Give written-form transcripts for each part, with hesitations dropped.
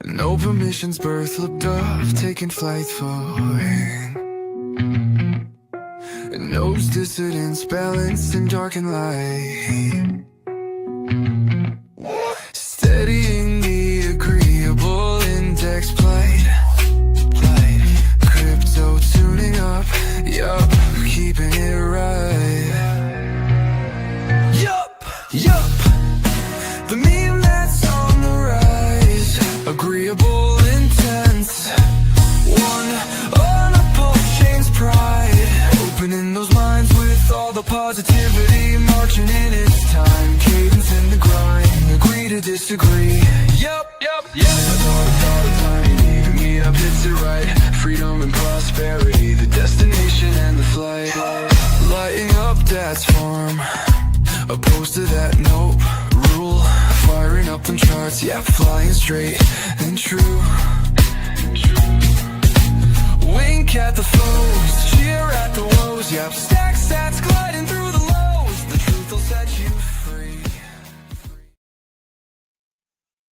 No permissions, birth looked up, taking flight falling. Knows dissidence, balanced in dark and light. Steadying the agreeable index plight. Crypto tuning up, yup, keeping it right. Yup, the meme that's on the rise. Agreeable intense. One on a pulse chain's pride. Opening those minds with all the positivity. Marching in its time. Cadence in the grind. Agree to disagree. Yup. I thought of time. Meet up, hits it right. Freedom and prosperity. The destination and the flight. Lighting up dad's farm. Opposed to that, nope. Rule. Firing up them charts. Yeah, flying straight and true. Wink at the foes, cheer at the woes. Yep, stack sats gliding through the lows. The truth will set you free.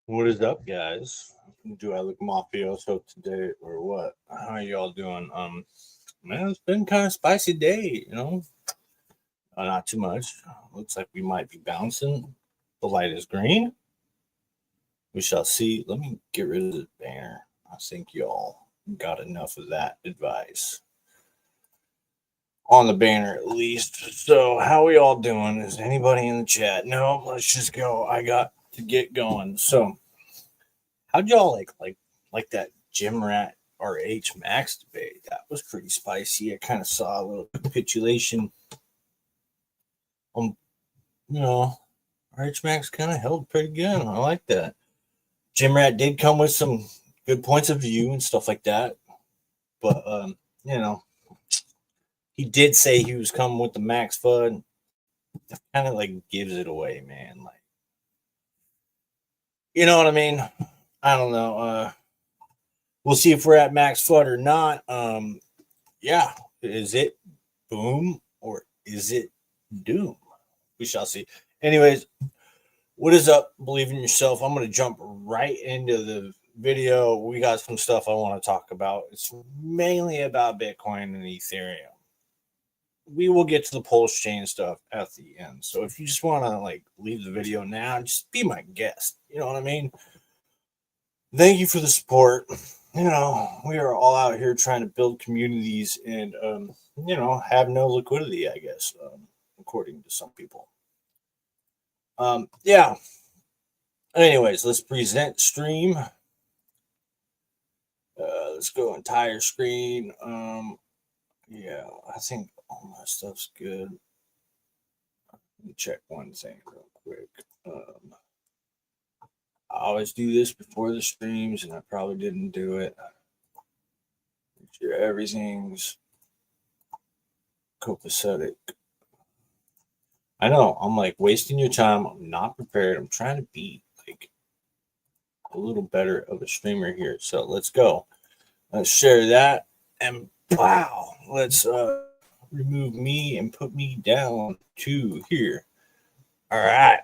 What is up, guys? Do I look mafioso today or what? How are y'all doing? Man, it's been kind of spicy day, you know. Not too much. Looks like we might be bouncing. The light is green. We shall see. Let me get rid of the banner. I think y'all got enough of that advice on the banner, at least. So how we all doing? Is anybody in the chat? No, let's just go. I got to get going. So how'd y'all like that Jim Rat or H Max debate? That was pretty spicy. I kind of saw a little capitulation. H Max kind of held pretty good. I like that. Jim Rat did come with some good points of view and stuff like that. But, he did say he was coming with the Max FUD. That kind of like gives it away, man. Like, you know what I mean? I don't know. We'll see if we're at Max FUD or not. Yeah. Is it boom or is it doom? We shall see. Anyways, what is up? Believe in yourself. I'm going to jump right into the video. We got some stuff I want to talk about. It's mainly about Bitcoin and Ethereum. We will get to the pulse chain stuff at the end. So if you just want to leave the video now, just be my guest. You know what I mean? Thank you for the support. We are all out here trying to build communities and have no liquidity, I guess, according to some people. Yeah. Anyways, let's present stream. Let's go entire screen. Yeah, I think all my stuff's good. Let me check one thing real quick. I always do this before the streams, and I probably didn't do it. Make sure everything's copacetic. I know, I'm wasting your time. I'm not prepared. I'm trying to be a little better of a streamer here. So let's go. Let's share that. And wow, let's remove me and put me down to here. All right.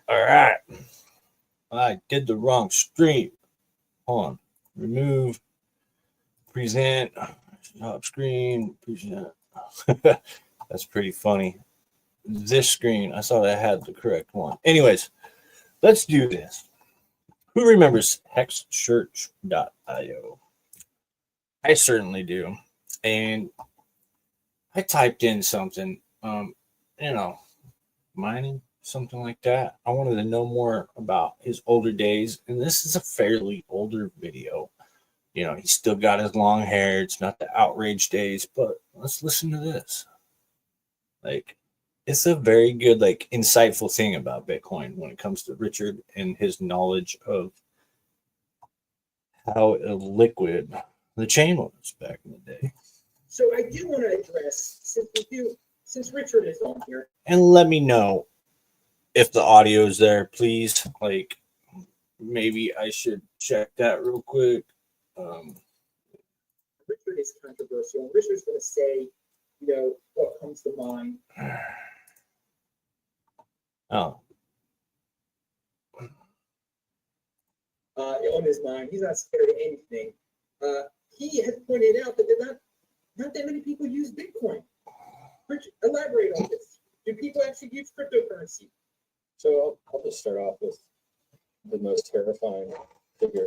I did the wrong stream. Hold on. Remove. Present. Top screen. Present. That's pretty funny. This screen, I thought I had the correct one. Anyways, let's do this. Who remembers hexchurch.io? I certainly do. And I typed in something, mining, something like that. I wanted to know more about his older days. And this is a fairly older video. He's still got his long hair. It's not the outrage days, but let's listen to this. It's a very good, insightful thing about Bitcoin when it comes to Richard and his knowledge of how liquid the chain was back in the day. So I do want to address, since Richard is on here. And let me know if the audio is there, please. Maybe I should check that real quick. Richard is controversial. And Richard's going to say, what comes to mind. Oh. on his mind. He's not scared of anything. He has pointed out that not that many people use Bitcoin. Elaborate on this. Do people actually use cryptocurrency? So I'll just start off with the most terrifying figure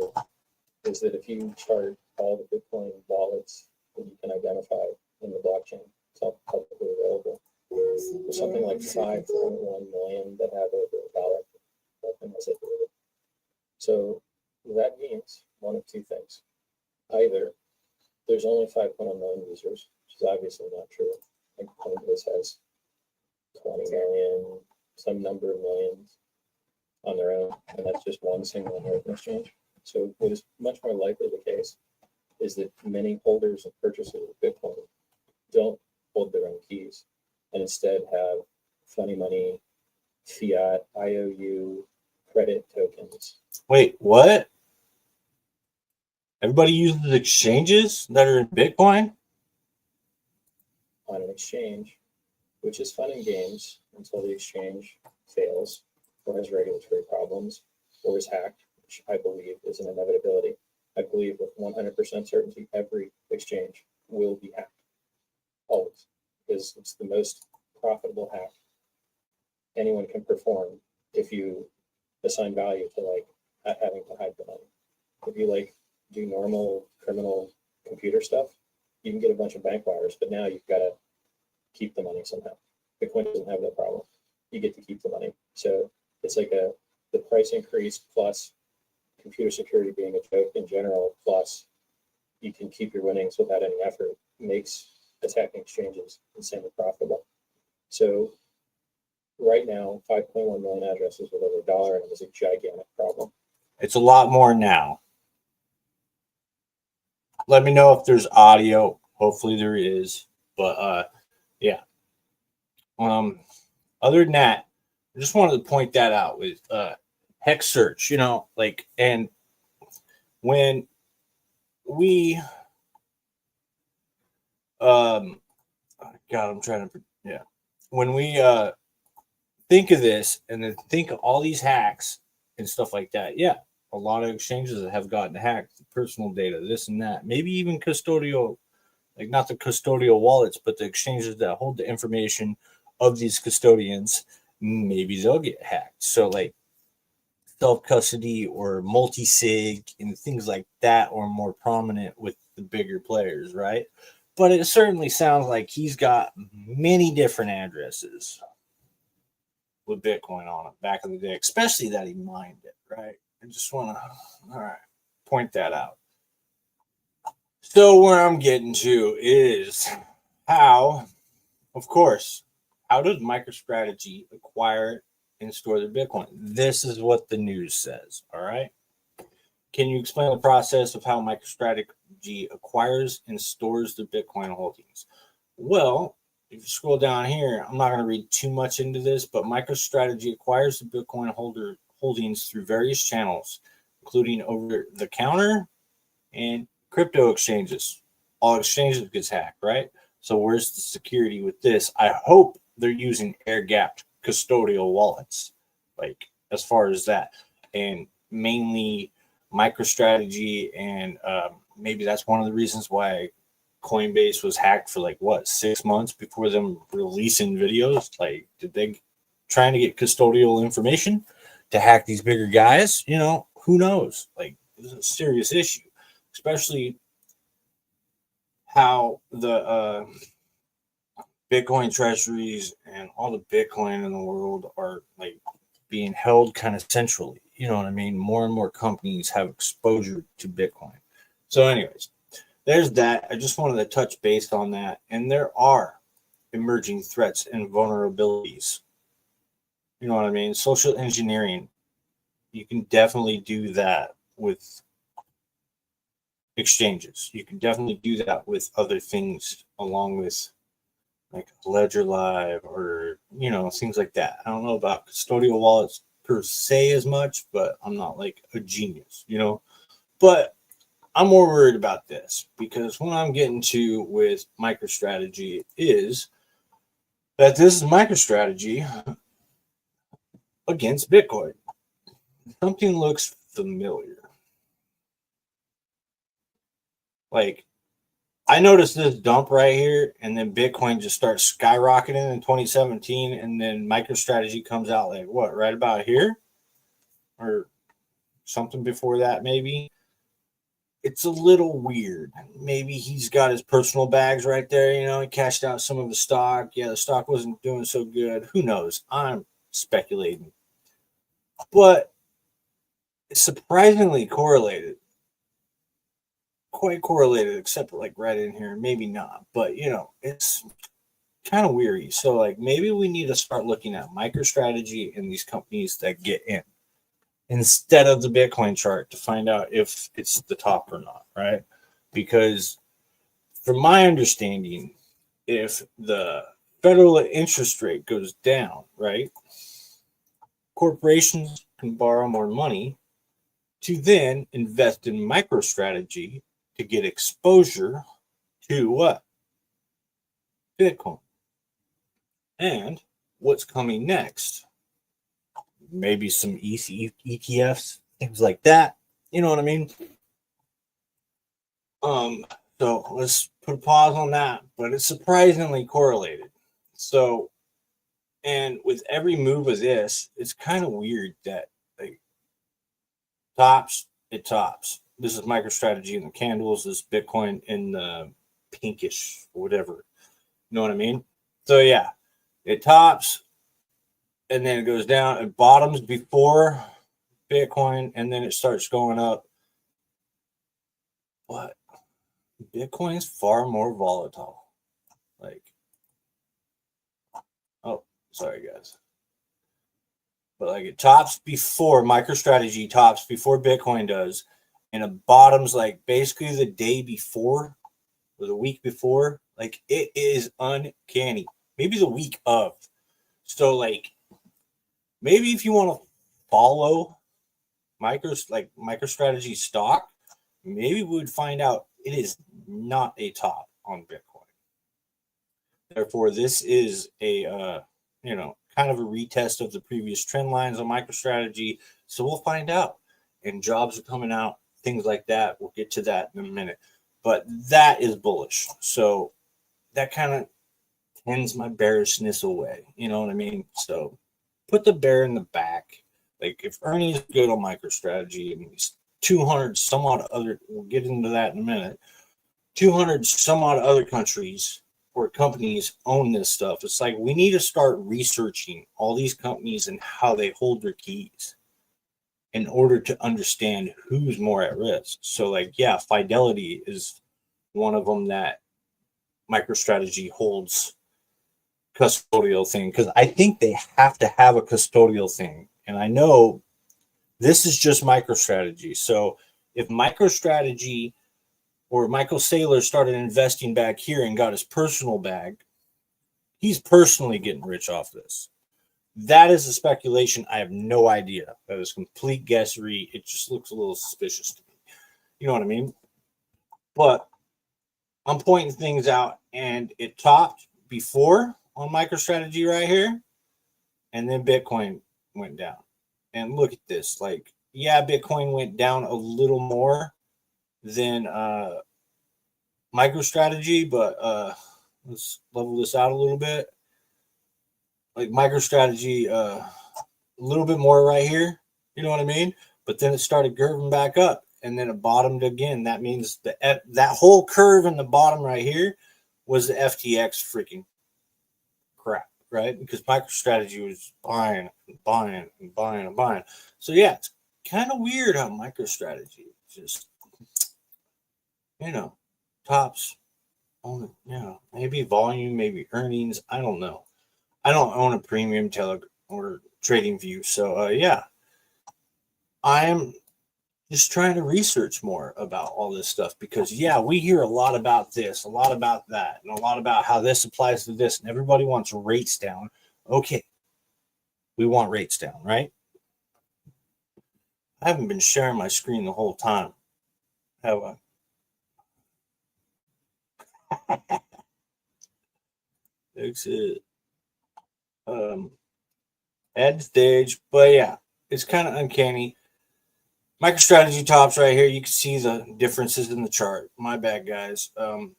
is that if you chart all the Bitcoin wallets that you can identify in the blockchain, it's all publicly available. There's something like 5.1 million that have over $1. So that means one of two things. Either there's only 5.1 million users, which is obviously not true. I think Coinbase has 20 million, some number of millions on their own, and that's just one single American exchange. So what is much more likely the case is that many holders and purchasers of Bitcoin don't hold their own keys and instead have funny money, fiat, IOU, credit tokens. Wait, what? Everybody uses exchanges that are in Bitcoin? On an exchange, which is fun in games until the exchange fails or has regulatory problems or is hacked, which I believe is an inevitability. I believe with 100% certainty every exchange will be hacked, always, because it's the most profitable hack anyone can perform if you assign value to like having to hide the money. If you like do normal criminal computer stuff, you can get a bunch of bank wires, but now you've got to keep the money somehow. Bitcoin doesn't have that problem. You get to keep the money. So it's like the price increase plus computer security being a joke in general, plus you can keep your winnings without any effort, makes attacking exchanges insanely profitable. So right now, 5.1 million addresses with over $1 in them is a gigantic problem. It's a lot more now. Let me know if there's audio. Hopefully there is. But yeah. Other than that, I just wanted to point that out with hex search, you know, like, and when we God, I'm trying to, yeah, when we think of this and then think of all these hacks and stuff like that, yeah, a lot of exchanges have gotten hacked, personal data, this and that, maybe even custodial, like not the custodial wallets, but the exchanges that hold the information of these custodians, maybe they'll get hacked. So like self-custody or multi-sig and things like that are more prominent with the bigger players, right? But it certainly sounds like he's got many different addresses with Bitcoin on it back in the day, especially that he mined it, right? I just want to, all right, point that out. So where I'm getting to is how, of course, how does MicroStrategy acquire and store their Bitcoin? This is what the news says, all right? Can you explain the process of how MicroStrategy acquires and stores their Bitcoin holdings? Well, if you scroll down here, I'm not going to read too much into this, but MicroStrategy acquires the Bitcoin holdings through various channels, including over the counter and crypto exchanges. All exchanges gets hacked, right? So where's the security with this? I hope they're using air-gapped custodial wallets, like as far as that, and mainly MicroStrategy, and maybe that's one of the reasons why Coinbase was hacked for like what 6 months before them releasing videos. Like, did they trying to get custodial information to hack these bigger guys? You know, who knows? Like, it's a serious issue, especially how the Bitcoin treasuries and all the Bitcoin in the world are like being held kind of centrally. You know what I mean? More and more companies have exposure to Bitcoin. So anyways, there's that. I just wanted to touch base on that. And there are emerging threats and vulnerabilities. You know what I mean? Social engineering. You can definitely do that with exchanges. You can definitely do that with other things along with like Ledger Live or, you know, things like that. I don't know about custodial wallets per se as much, but I'm not like a genius, you know. But I'm more worried about this because what I'm getting to with MicroStrategy is that this is MicroStrategy against Bitcoin. Something looks familiar. Like, I noticed this dump right here, and then Bitcoin just starts skyrocketing in 2017, and then MicroStrategy comes out like what, right about here, or something before that, maybe. It's a little weird. Maybe he's got his personal bags right there. He cashed out some of the stock. Yeah, the stock wasn't doing so good. Who knows? I'm speculating, but it's surprisingly correlated. Quite correlated, except like right in here, maybe not. But it's kind of weary. So like maybe we need to start looking at MicroStrategy and these companies that get in instead of the Bitcoin chart to find out if it's the top or not, right? Because from my understanding, if the federal interest rate goes down, right, corporations can borrow more money to then invest in MicroStrategy to get exposure to what? Bitcoin. And what's coming next? Maybe some ETFs, things like that. You know what I mean? So let's put a pause on that, but it's surprisingly correlated. So, and with every move of this, it's kind of weird that like it tops. This is MicroStrategy in the candles, this Bitcoin in the pinkish, whatever. You know what I mean? So yeah, it tops and then it goes down. It bottoms before Bitcoin and then it starts going up. But Bitcoin is far more volatile. Like, oh, sorry guys. But like it tops before MicroStrategy tops before Bitcoin does, and it bottoms like basically the day before or the week before. Like it is uncanny. Maybe the week of. So maybe if you want to follow MicroStrategy stock, maybe we would find out it is not a top on Bitcoin. Therefore, this is a kind of a retest of the previous trend lines on MicroStrategy. So we'll find out. And jobs are coming out, things like that. We'll get to that in a minute. But that is bullish. So that kind of tends my bearishness away. You know what I mean? So put the bear in the back. Like if earnings good on MicroStrategy and 200 some odd other, we'll get into that in a minute, 200 some odd other countries or companies own this stuff. It's like we need to start researching all these companies and how they hold their keys in order to understand who's more at risk. So like, yeah, Fidelity is one of them that MicroStrategy holds custodial thing because I think they have to have a custodial thing. And I know this is just MicroStrategy. So if MicroStrategy or Michael Saylor started investing back here and got his personal bag, he's personally getting rich off this. That is a speculation. I have no idea. That is complete guessery. It just looks a little suspicious to me. You know what I mean? But I'm pointing things out, and it topped before on MicroStrategy right here, and then Bitcoin went down. And look at this. Like, yeah, Bitcoin went down a little more than MicroStrategy, but let's level this out a little bit. Like MicroStrategy, a little bit more right here. You know what I mean? But then it started curving back up, and then it bottomed again. That means that whole curve in the bottom right here was the FTX freaking crap, right? Because MicroStrategy was buying and buying and buying and buying. So yeah, it's kind of weird how MicroStrategy just, tops on, maybe volume, maybe earnings. I don't know. I don't own a premium or trading view. So yeah, I am just trying to research more about all this stuff because yeah, we hear a lot about this, a lot about that, and a lot about how this applies to this, and everybody wants rates down. Okay, we want rates down, right? I haven't been sharing my screen the whole time, have I? Exit. Add stage, but yeah, it's kind of uncanny. MicroStrategy tops right here. You can see the differences in the chart. My bad, guys. God,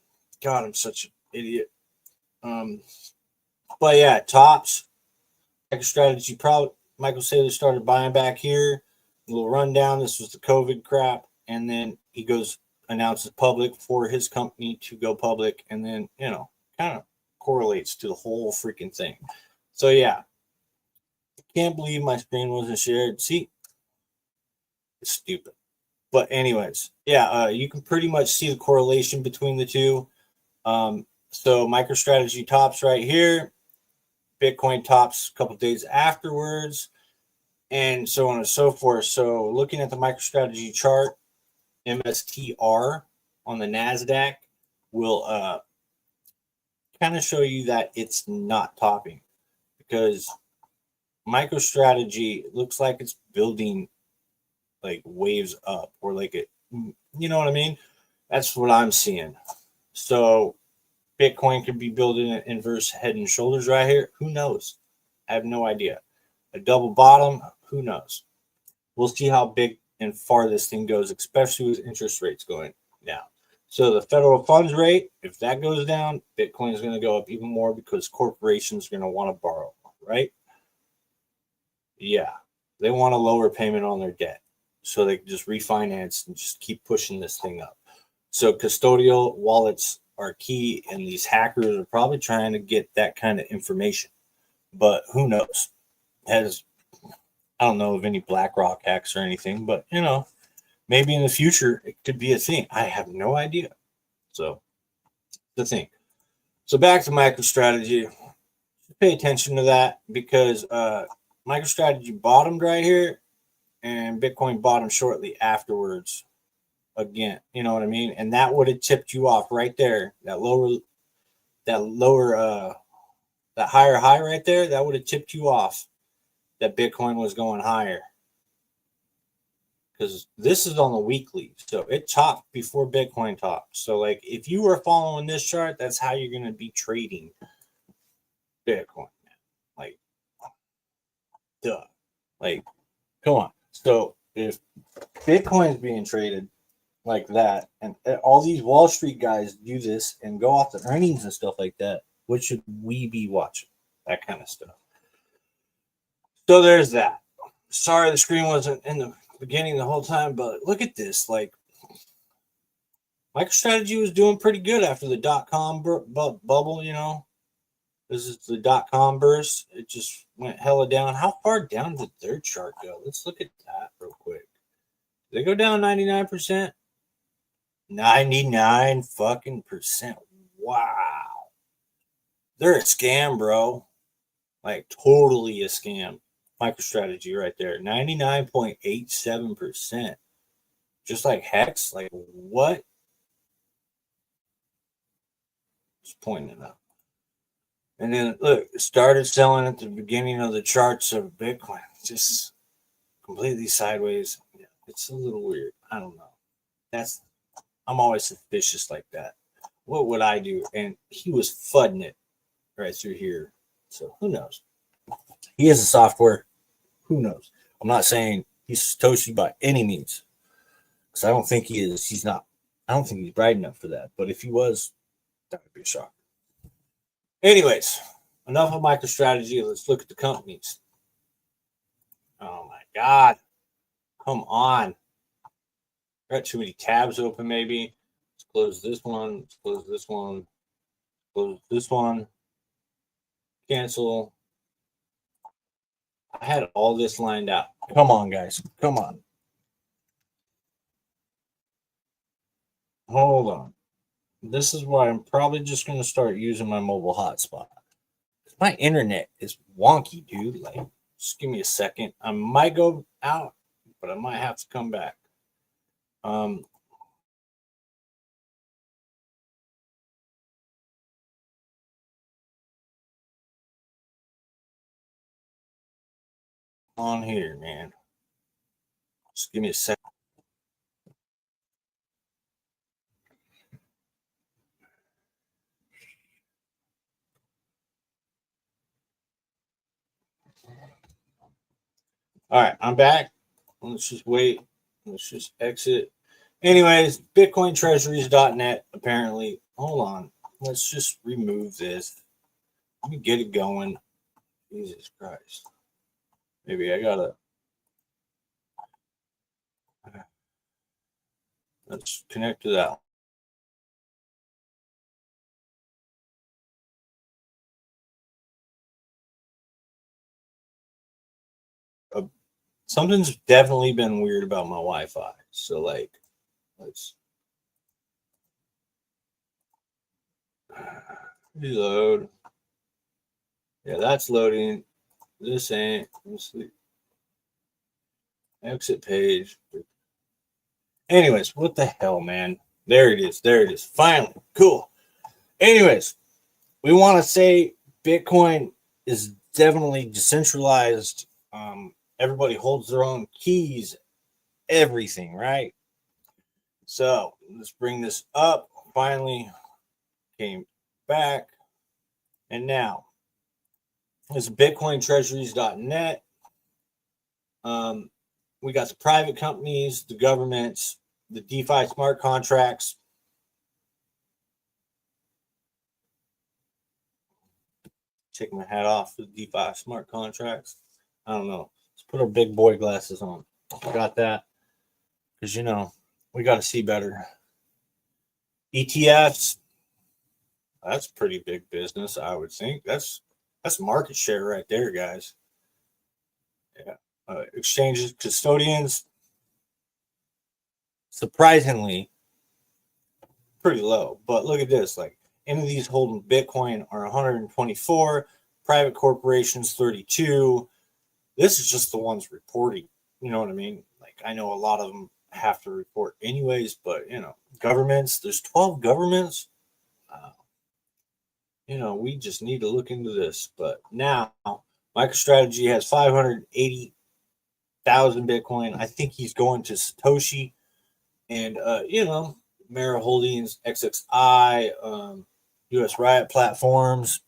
I'm such an idiot. But yeah, tops. MicroStrategy probably Michael Saylor started buying back here. A little rundown. This was the COVID crap, and then he goes announces public for his company to go public, and then kind of correlates to the whole freaking thing. So yeah, can't believe my screen wasn't shared. See, it's stupid. But anyways, yeah, you can pretty much see the correlation between the two. So MicroStrategy tops right here, Bitcoin tops a couple days afterwards, and so on and so forth. So looking at the MicroStrategy chart, MSTR on the NASDAQ will kind of show you that it's not topping because MicroStrategy looks like it's building like waves up or like it, you know what I mean? That's what I'm seeing. So Bitcoin could be building an inverse head and shoulders right here. Who knows? I have no idea. A double bottom, who knows? We'll see how big and far this thing goes, especially with interest rates going down. So the federal funds rate, if that goes down, Bitcoin is going to go up even more because corporations are going to want to borrow, right? Yeah, they want a lower payment on their debt, so they can just refinance and just keep pushing this thing up. So custodial wallets are key, and these hackers are probably trying to get that kind of information. But who knows? I don't know of any BlackRock hacks or anything, but maybe in the future it could be a thing. I have no idea. So the thing. So back to MicroStrategy. Pay attention to that because MicroStrategy bottomed right here, and Bitcoin bottomed shortly afterwards. Again, you know what I mean, and that would have tipped you off right there. That higher high right there, that would have tipped you off that Bitcoin was going higher. Because this is on the weekly, so it topped before Bitcoin topped. So, like, if you were following this chart, that's how you're going to be trading Bitcoin. Like, duh. Like, come on. So, if Bitcoin is being traded like that, and all these Wall Street guys do this and go off the earnings and stuff like that, what should we be watching? That kind of stuff. So, there's that. Sorry the screen wasn't in the beginning the whole time, but look at this. Like, MicroStrategy was doing pretty good after the .com bubble, This is the .com burst. It just went hella down. How far down did their chart go? Let's look at that real quick. Did they go down 99%? 99 fucking percent. Wow. They're a scam, bro. Like, totally a scam. MicroStrategy right there. 99.87%. Just like Hex. Like, what? Just pointing it out. And then look, it started selling at the beginning of the charts of Bitcoin. Just completely sideways. Yeah, it's a little weird. I don't know. I'm always suspicious like that. What would I do? And he was fudding it right through here. So who knows? He is a software. Who knows? I'm not saying he's Satoshi by any means. Because I don't think he is. He's not. I don't think he's bright enough for that. But if he was, that would be a shock. Anyways, enough of MicroStrategy. Let's look at the companies. Oh my God. Come on. Got too many tabs open, maybe. Let's close this one. Let's close this one. Close this one. Cancel. I had all this lined out. Come on, guys. Come on. Hold on. This is why I'm probably just going to start using my mobile hotspot. My internet is wonky, dude. Like, just give me a second. I might go out, but I might have to come back. On here, man. Just give me a second. All right, I'm back. Let's just wait Let's just exit. Anyways, BitcoinTreasuries.net. Apparently, hold on. Let's just remove this. Let me get it going. Jesus Christ. Maybe I gotta. Let's connect to that. Something's definitely been weird about my Wi-Fi. So like, let's reload. Yeah, that's loading. This ain't. Let's see. Exit page. Anyways, what the hell, man? There it is. There it is. Finally. Cool. Anyways, we want to say Bitcoin is definitely decentralized. Everybody holds their own keys, everything, right? So let's bring this up. Finally came back. And now it's BitcoinTreasuries.net. We got the private companies, the governments, the DeFi smart contracts. Take my hat off for the DeFi smart contracts. I don't know. Let's put our big boy glasses on. Got that. Because, you know, we got to see better. ETFs. That's pretty big business, I would think. That's market share right there, guys. Yeah. Exchanges, custodians. Surprisingly, pretty low. But look at this. Like, entities holding Bitcoin are 124. Private corporations, 32. This is just the ones reporting. You know what I mean? Like, I know a lot of them have to report anyways, but, you know, governments, there's 12 governments. You know, we just need to look into this. But now, MicroStrategy has 580,000 Bitcoin. I think he's going to Satoshi. And, you know, Mara Holdings, XXI, US Riot Platforms.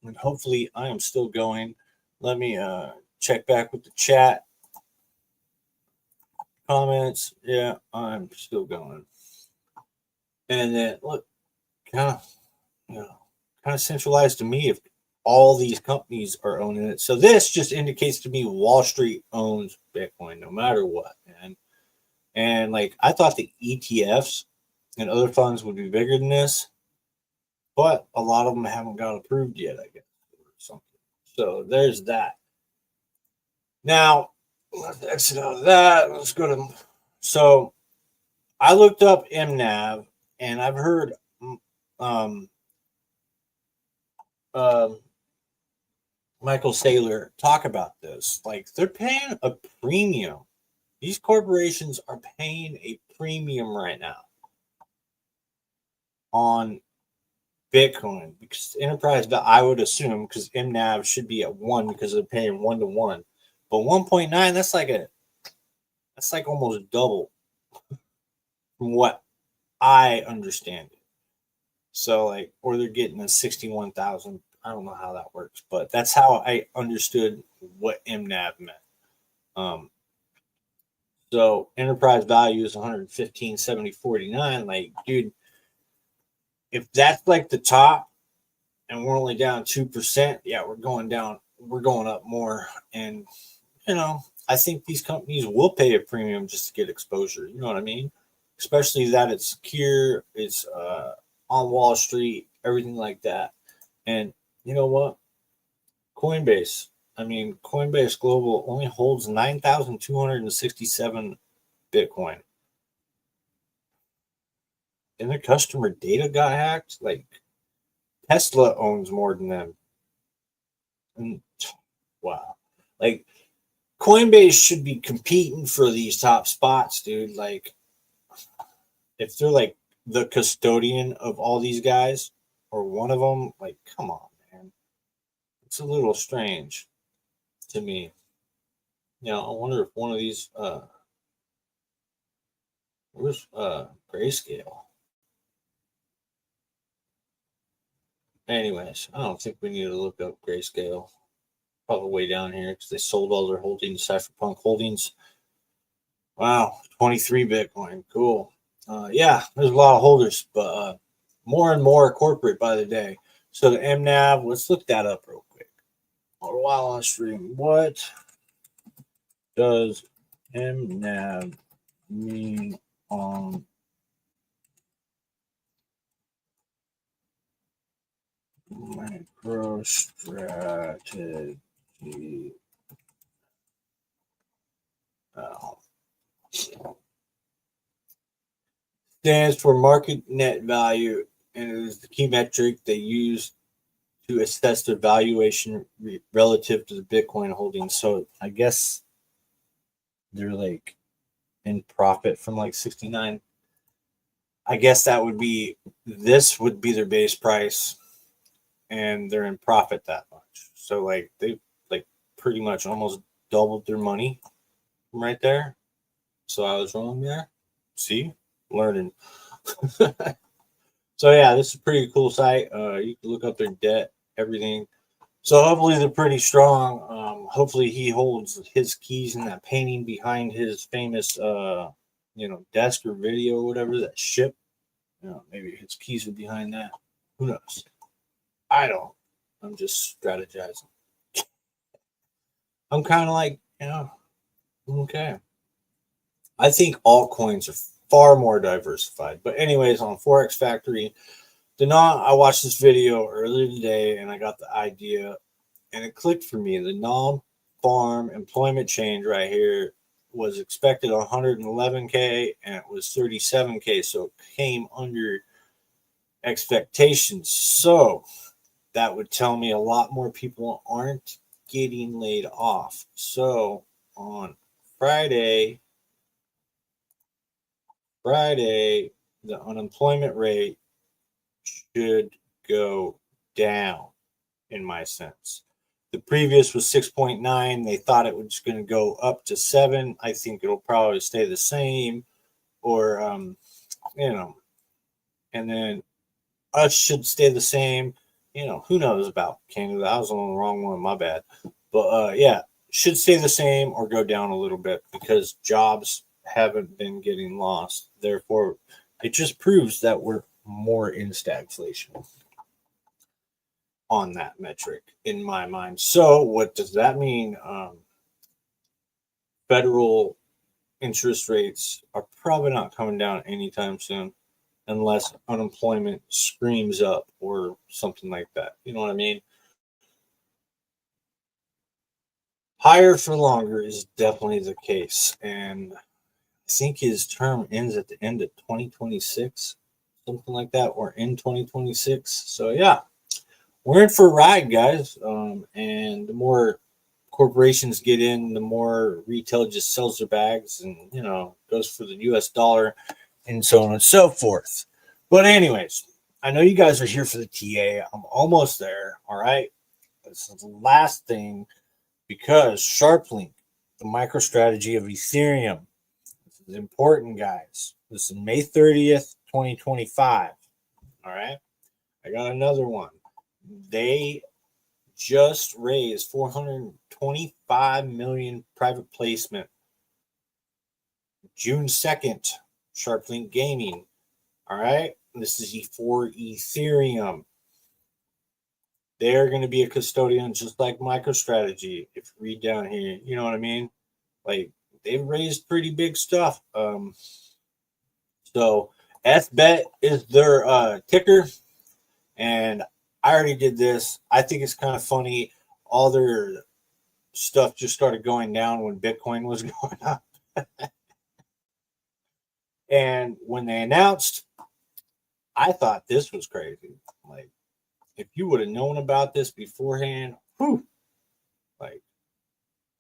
And hopefully I am still going. Let me check back with the chat. Comments. Yeah, I'm still going. And then look, kind of centralized to me if all these companies are owning it. So this just indicates to me Wall Street owns Bitcoin no matter what, man. And like I thought the ETFs and other funds would be bigger than this, but a lot of them haven't got approved yet, I guess, or something. So there's that. Now let's exit out of that. Let's go to. So I looked up MNAV, and I've heard um, um, Michael Saylor talk about this. Like they're paying a premium. These corporations are paying a premium right now on Bitcoin because enterprise, I would assume, because MNAV should be at 1 because they're paying 1-to-1. But 1.9, that's like almost double from what I understand it. So like, or they're getting a 61,000. I don't know how that works, but that's how I understood what MNAV meant. So enterprise value is 115, 70, 49. Like, dude, if that's like the top and we're only down 2%, yeah, we're going down, we're going up more. And, you know, I think these companies will pay a premium just to get exposure. You know what I mean? Especially that it's secure, it's on Wall Street, everything like that. And you know what? Coinbase. Coinbase Global only holds 9,267 Bitcoin. And their customer data got hacked. Like Tesla owns more than them. And wow. Like Coinbase should be competing for these top spots, dude. Like if they're like the custodian of all these guys or one of them, like come on, man. It's a little strange to me. You know, I wonder if one of these where's Grayscale? Anyways, I don't think we need to look up Grayscale. Probably way down here because they sold all their holdings, Cypherpunk Holdings. Wow, 23 Bitcoin. Cool. Yeah, there's a lot of holders, but more and more corporate by the day. So the MNAV, let's look that up real quick. While on stream, what does MNAV mean on MicroStrategy? Oh. Stands for market net value and it is the key metric they use to assess their valuation relative to the Bitcoin holdings. So I guess they're like in profit from like 69. I guess that would be this would be their base price and they're in profit that much. So like they like pretty much almost doubled their money from right there. So I was wrong there. See? Learning. So yeah, this is a pretty cool site. You can look up their debt, everything. So hopefully they're pretty strong. Hopefully he holds his keys in that painting behind his famous, desk or video, or whatever that ship. Maybe his keys are behind that. Who knows? I don't. I'm just strategizing. I'm kind of like, okay. I think altcoins are far more diversified. But anyways, on Forex Factory, I watched this video earlier today and I got the idea and it clicked for me. The non-farm employment change right here was expected 111K and it was 37K. So it came under expectations. So that would tell me a lot more people aren't getting laid off. So on Friday, the unemployment rate should go down, in my sense. The previous was 6.9. They thought it was going to go up to 7. I think it'll probably stay the same, or and then us should stay the same. Who knows about Canada? I was on the wrong one. My bad. But yeah, should stay the same or go down a little bit because jobs haven't been getting lost. Therefore, it just proves that we're more in stagflation on that metric in my mind. So what does that mean? Federal interest rates are probably not coming down anytime soon unless unemployment screams up or something like that. You know what I mean? Higher for longer is definitely the case. And I think his term ends at the end of 2026, something like that, or in 2026. So, yeah, we're in for a ride, guys. And the more corporations get in, the more retail just sells their bags and, goes for the US dollar and so on and so forth. But, anyways, I know you guys are here for the TA. I'm almost there. All right. This is the last thing because SharpLink, the MicroStrategy of Ethereum, this is important, guys. This is May 30th, 2025. All right. I got another one. They just raised 425 million private placement. June 2nd, SharpLink Gaming. All right. This is for Ethereum. They're going to be a custodian just like MicroStrategy. If you read down here, you know what I mean? Like they've raised pretty big stuff. So SBET is their ticker. And I already did this. I think it's kind of funny. All their stuff just started going down when Bitcoin was going up. And when they announced, I thought this was crazy. Like, if you would have known about this beforehand, whew, like,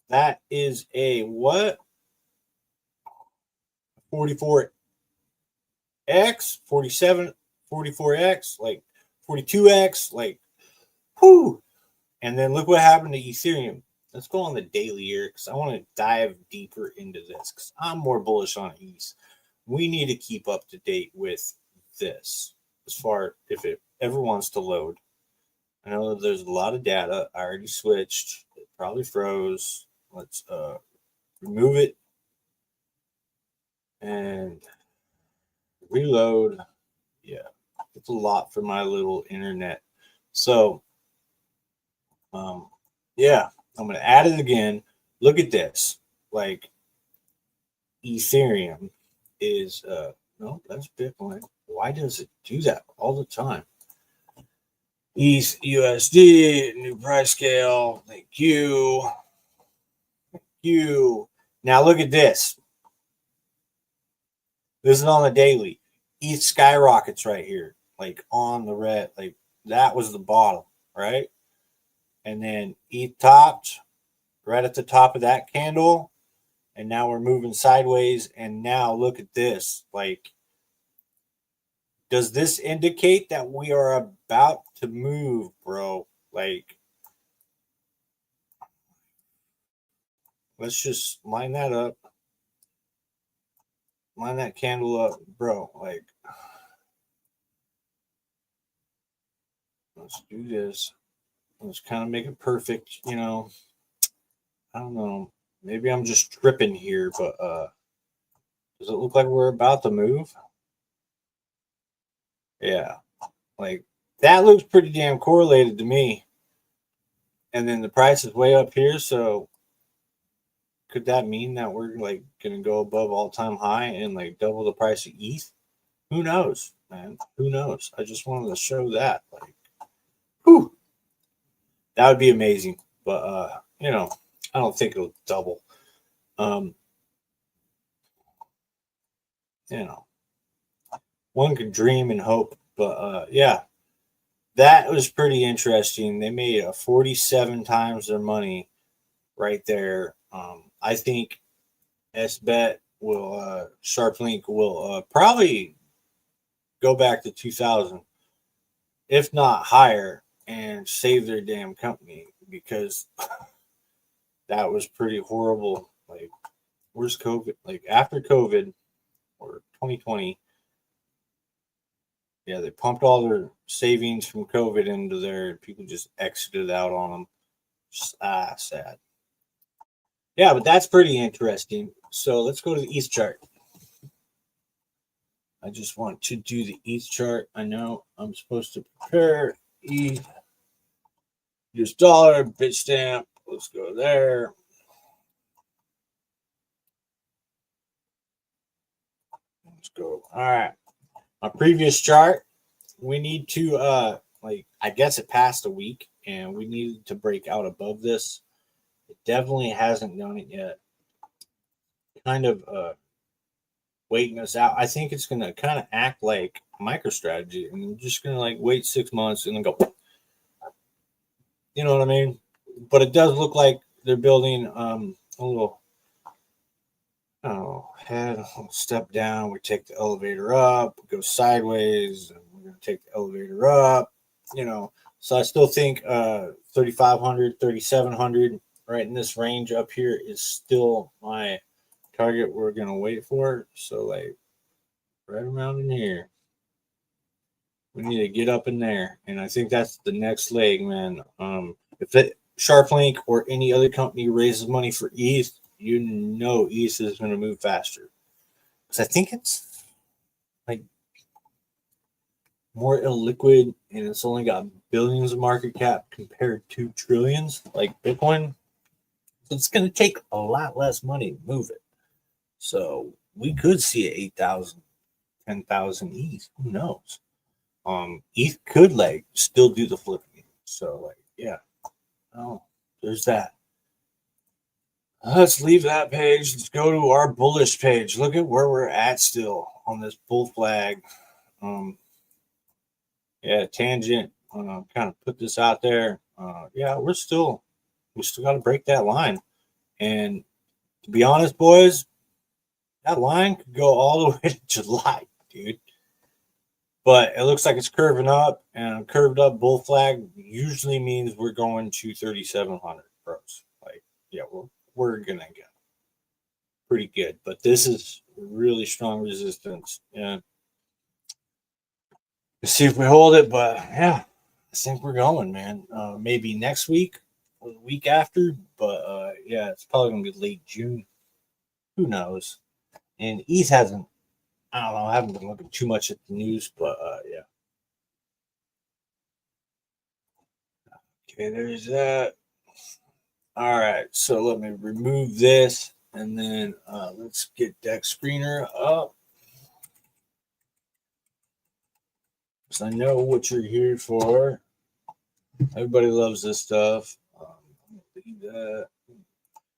that is a what? 44X, 47, 44X, like 42X, like, whew. And then look what happened to Ethereum. Let's go on the daily here because I want to dive deeper into this because I'm more bullish on ETH. We need to keep up to date with this as far if it ever wants to load. I know there's a lot of data. I already switched. It probably froze. Let's remove it. and reload. Yeah, it's a lot for my little internet. So, yeah, I'm gonna add it again. Look at this. Like Ethereum is no, that's Bitcoin. Why does it do that all the time? ETH USD, new price scale. Thank you. Now look at this. This is on the daily. ETH skyrockets right here, like on the red. Like that was the bottom, right? And then ETH topped right at the top of that candle. And now we're moving sideways. And now look at this. Like, does this indicate that we are about to move, bro? Like, let's just line that up. Line that candle up, bro. Like, let's do this. Let's kind of make it perfect, you know. I don't know. Maybe I'm just tripping here, but does it look like we're about to move? Yeah. Like that looks pretty damn correlated to me. And then the price is way up here, so could that mean that we're like gonna go above all-time high and like double the price of ETH? Who knows, man? Who knows? I just wanted to show that. Like, whew, that would be amazing. But you know, I don't think it'll double. You know, one could dream and hope, but yeah, that was pretty interesting. They made 47 times their money right there. I think SBET will, SharpLink will probably go back to 2000, if not higher, and save their damn company because that was pretty horrible. Like, where's COVID? Like, after COVID or 2020, yeah, they pumped all their savings from COVID into there. People just exited out on them. Just, sad. Yeah, but that's pretty interesting. So let's go to the ETH chart. I just want to do the ETH chart. I know I'm supposed to prepare ETH, US dollar, Bitstamp. Let's go there. Let's go. All right. My previous chart, we need to like I guess it passed a week and we needed to break out above this. It definitely hasn't done it yet. Kind of waiting us out. I think it's gonna kind of act like MicroStrategy, and we're just gonna like wait 6 months and then go. You know what I mean? But it does look like they're building a little. Oh, head, step down. We take the elevator up, go sideways, and we're gonna take the elevator up. You know, so I still think 3,500, 3,700, right in this range up here is still my target we're gonna wait for. So like right around in here. We need to get up in there. And I think that's the next leg, man. If it SharpLink or any other company raises money for ETH, you know ETH is gonna move faster. Because I think it's like more illiquid and it's only got billions of market cap compared to trillions like Bitcoin. So it's gonna take a lot less money to move it. So we could see 8,000, 10,000 ETH. Who knows? ETH could like still do the flipping. So like, yeah. Oh, there's that. Let's leave that page. Let's go to our bullish page. Look at where we're at still on this bull flag. Yeah, tangent. Kind of put this out there. Yeah, we still got to break that line. And to be honest, boys, that line could go all the way to July, dude. But it looks like it's curving up, and a curved up bull flag usually means we're going to 3,700 pros. Like, yeah, we're gonna get pretty good. But this is really strong resistance. Yeah. Let's see if we hold it, but yeah, I think we're going, man. Maybe next week or the week after, but yeah, it's probably gonna be late June. Who knows? And ETH hasn't, I don't know, I haven't been looking too much at the news, but yeah. Okay, there's that. All right, so let me remove this, and then let's get Deck Screener up. Because I know what you're here for. Everybody loves this stuff. Leave that.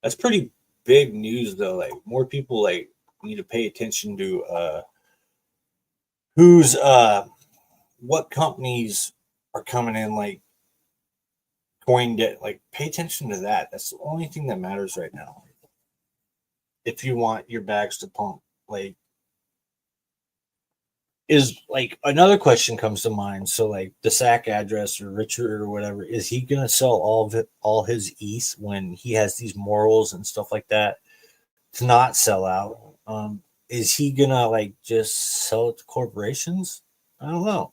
That's pretty big news, though. Like, more people like need to pay attention to who's what companies are coming in, like coin debt. Like, pay attention to that. That's the only thing that matters right now. If you want your bags to pump, like, is like another question comes to mind. So, like the SAC address or Richard or whatever, is he gonna sell all of it, all his ETH when he has these morals and stuff like that to not sell out? Is he gonna like just sell it to corporations? I don't know.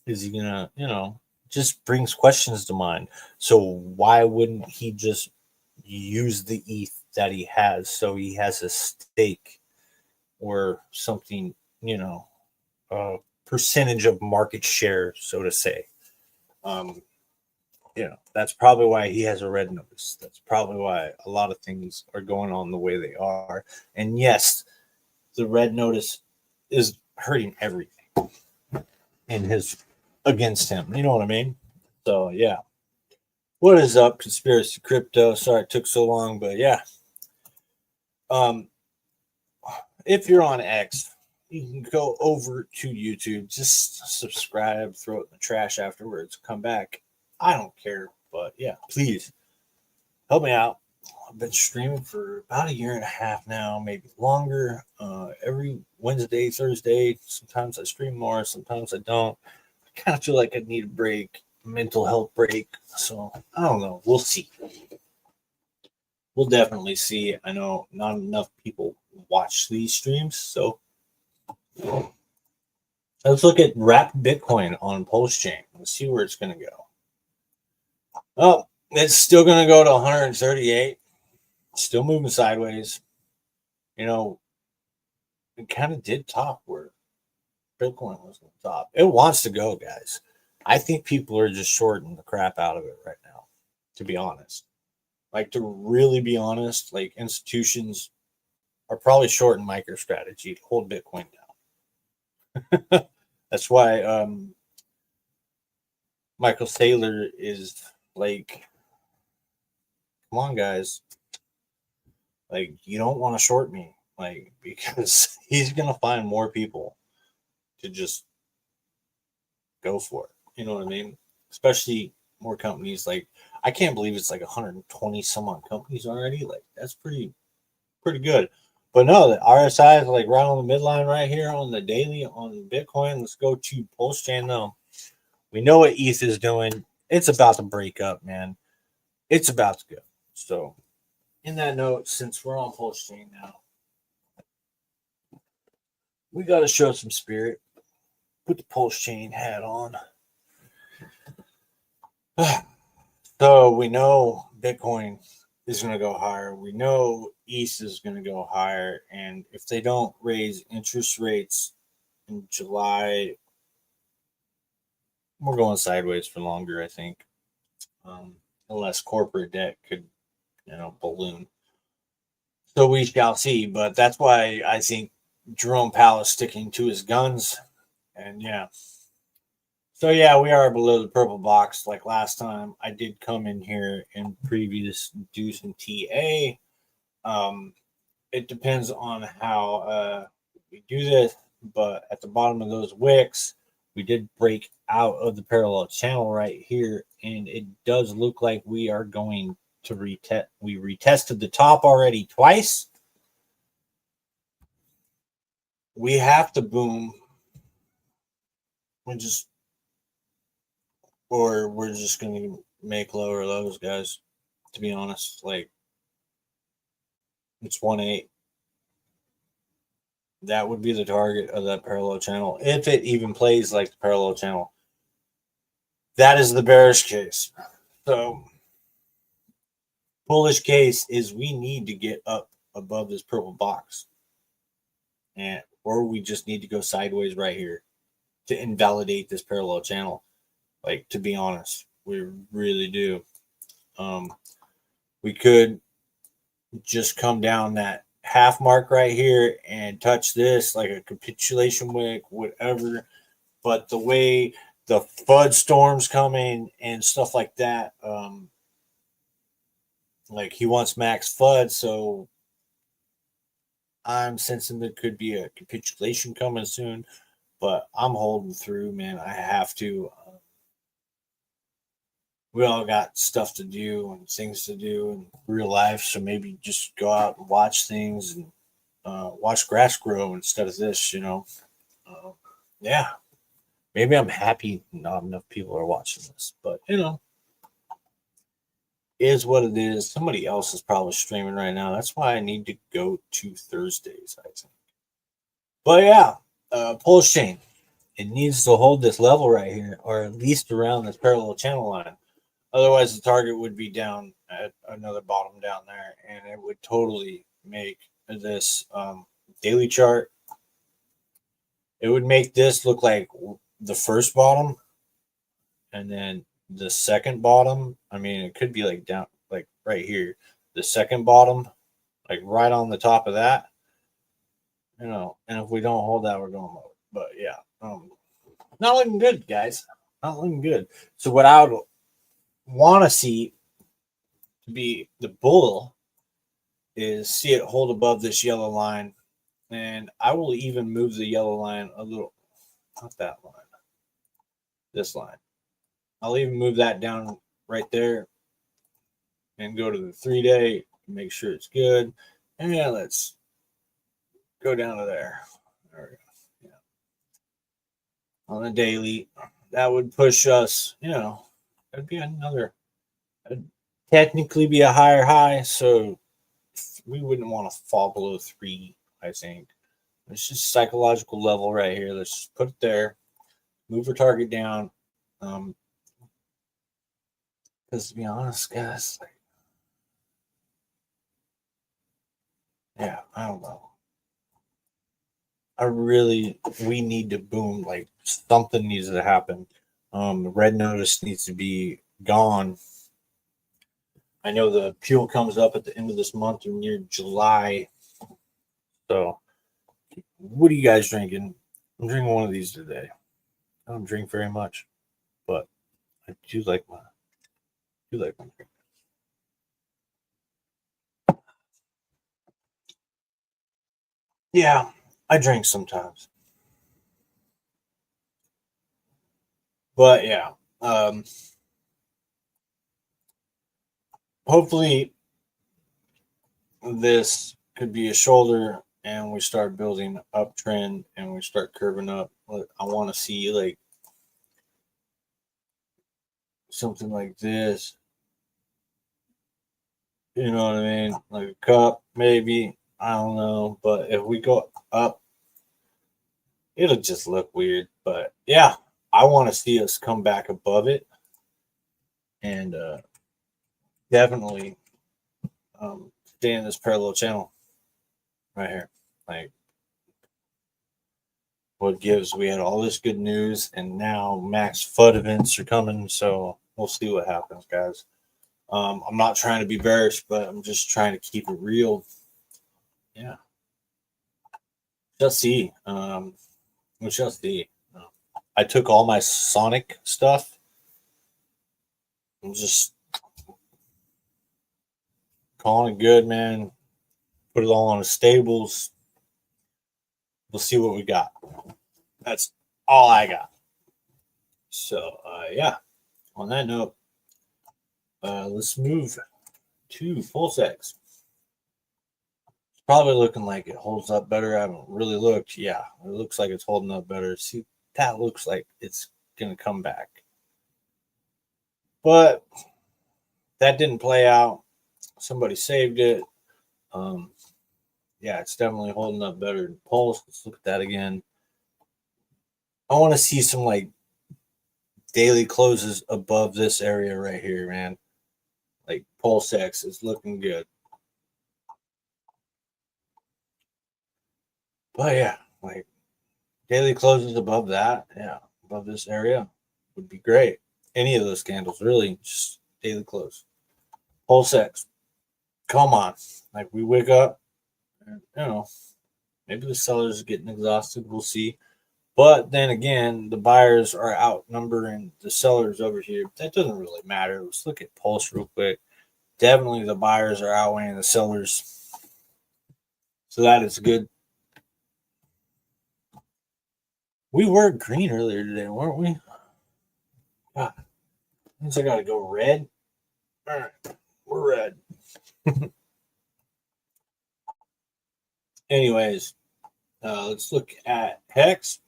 Is he gonna, just brings questions to mind. So why wouldn't he just use the ETH that he has so he has a stake or something, percentage of market share, so to say? Um, that's probably why he has a red notice. That's probably why a lot of things are going on the way they are. And yes, the red notice is hurting everything in his against him. You know what I mean? So yeah. What is up, Conspiracy Crypto? Sorry it took so long, but yeah. If you're on X, you can go over to YouTube, just subscribe, throw it in the trash afterwards, come back. I don't care, but yeah, please help me out. I've been streaming for about a year and a half now, maybe longer. Every Wednesday, Thursday. Sometimes I stream more, sometimes I don't. I kind of feel like I need a break, a mental health break. So I don't know. We'll see. We'll definitely see. I know not enough people watch these streams, so let's look at wrapped Bitcoin on Pulse Chain. Let's see where it's going to go. Oh, it's still going to go to 138. Still moving sideways. It kind of did top where Bitcoin was on top. It wants to go, guys. I think people are just shorting the crap out of it right now, to be honest. Like, to really be honest, like, institutions are probably shorting MicroStrategy to hold Bitcoin down. That's why Michael Saylor is like, come on, guys. Like, you don't want to short me, like, because he's going to find more people to just go for it. You know what I mean? Especially more companies. Like, I can't believe it's like 120 some odd companies already. Like, that's pretty good. But no, the RSI is like right on the midline right here on the daily on Bitcoin. Let's go to Pulse Chain though. We know what ETH is doing. It's about to break up, man. It's about to go. So, in that note, since we're on Pulse Chain now, we got to show some spirit. Put the Pulse Chain hat on. So, we know Bitcoin is going to go higher. We know ETH is going to go higher. And if they don't raise interest rates in July, we're going sideways for longer, I think. Unless corporate debt could, balloon. So we shall see. But that's why I think Jerome Powell is sticking to his guns. And yeah. So yeah, we are below the purple box. Like last time, I did come in here and previous do some TA. It depends on how we do this, but at the bottom of those wicks, we did break out of the parallel channel right here, and it does look like we are going to retest. We retested the top already twice. We have to boom. We're just going to make lower lows, guys. To be honest, like it's 1.8. That would be the target of that parallel channel if it even plays like the parallel channel. That is the bearish case. So, bullish case is we need to get up above this purple box. and or we just need to go sideways right here to invalidate this parallel channel. Like, to be honest, we really do. We could just come down that half mark right here and touch this like a capitulation wick, whatever. But the way the FUD storm's coming and stuff like that, like he wants max FUD, so I'm sensing there could be a capitulation coming soon. But I'm holding through, man. I have to. We all got stuff to do and things to do in real life, so maybe just go out and watch things and watch grass grow instead of this, you know. Yeah, maybe I'm happy not enough people are watching this, but you know, is what it is. Somebody else is probably streaming right now. That's why I need to go to Thursdays, I think. But yeah, pulse chain. It needs to hold this level right here, or at least around this parallel channel line. Otherwise, the target would be down at another bottom down there, and it would totally make this daily chart. It would make this look like the first bottom, and then the second bottom. I mean, it could be like down, like right here, the second bottom, like right on the top of that. You know, and if we don't hold that, we're going low. But yeah, not looking good, guys. Not looking good. So what I would want to see to be the bull is see it hold above this yellow line, and I will even move the yellow line a little, not that line, this line. I'll even move that down right there and go to the 3-day, make sure it's good, and yeah, let's go down to there. There we go. Yeah. On a daily, that would push us, you know, that'd be another, it'd technically be a higher high, so we wouldn't want to fall below 3, I think. It's just psychological level right here. Let's just put it there, move our target down. Because to be honest, guys, yeah, I don't know. We need to boom. Like, something needs to happen. The red notice needs to be gone. I know the appeal comes up at the end of this month or near July. So, what are you guys drinking? I'm drinking one of these today. I don't drink very much, but I do like my drink. Yeah, I drink sometimes. But yeah, hopefully this could be a shoulder and we start building uptrend and we start curving up. I want to see like something like this. You know what I mean? Like a cup, maybe. I don't know. But if we go up, it'll just look weird. But yeah, I want to see us come back above it and definitely stay in this parallel channel right here. Like, what gives? We had all this good news, and now max FUD events are coming. So we'll see what happens, guys. I'm not trying to be bearish, but I'm just trying to keep it real. Yeah. Just see. We shall see. I took all my Sonic stuff. I'm just calling it good, man. Put it all on the stables. We'll see what we got. That's all I got. So, yeah. On that note, let's move to Pulsex. It's probably looking like it holds up better. I haven't really looked. Yeah, it looks like it's holding up better. See, that looks like it's going to come back. But that didn't play out. Somebody saved it. Yeah, it's definitely holding up better than Pulse. Let's look at that again. I want to see some like daily closes above this area right here, man. Like Pulsex is looking good. But yeah, like daily closes above that, yeah, above this area would be great. Any of those candles, really, just daily close. Pulse X, come on. Like we wake up, and, maybe the sellers are getting exhausted. We'll see. But then again, the buyers are outnumbering the sellers over here. That doesn't really matter. Let's look at Pulse real quick. Definitely the buyers are outweighing the sellers. So that is good. We were green earlier today, weren't we? God, means I got to go red. All right, we're red. Anyways, let's look at Hex.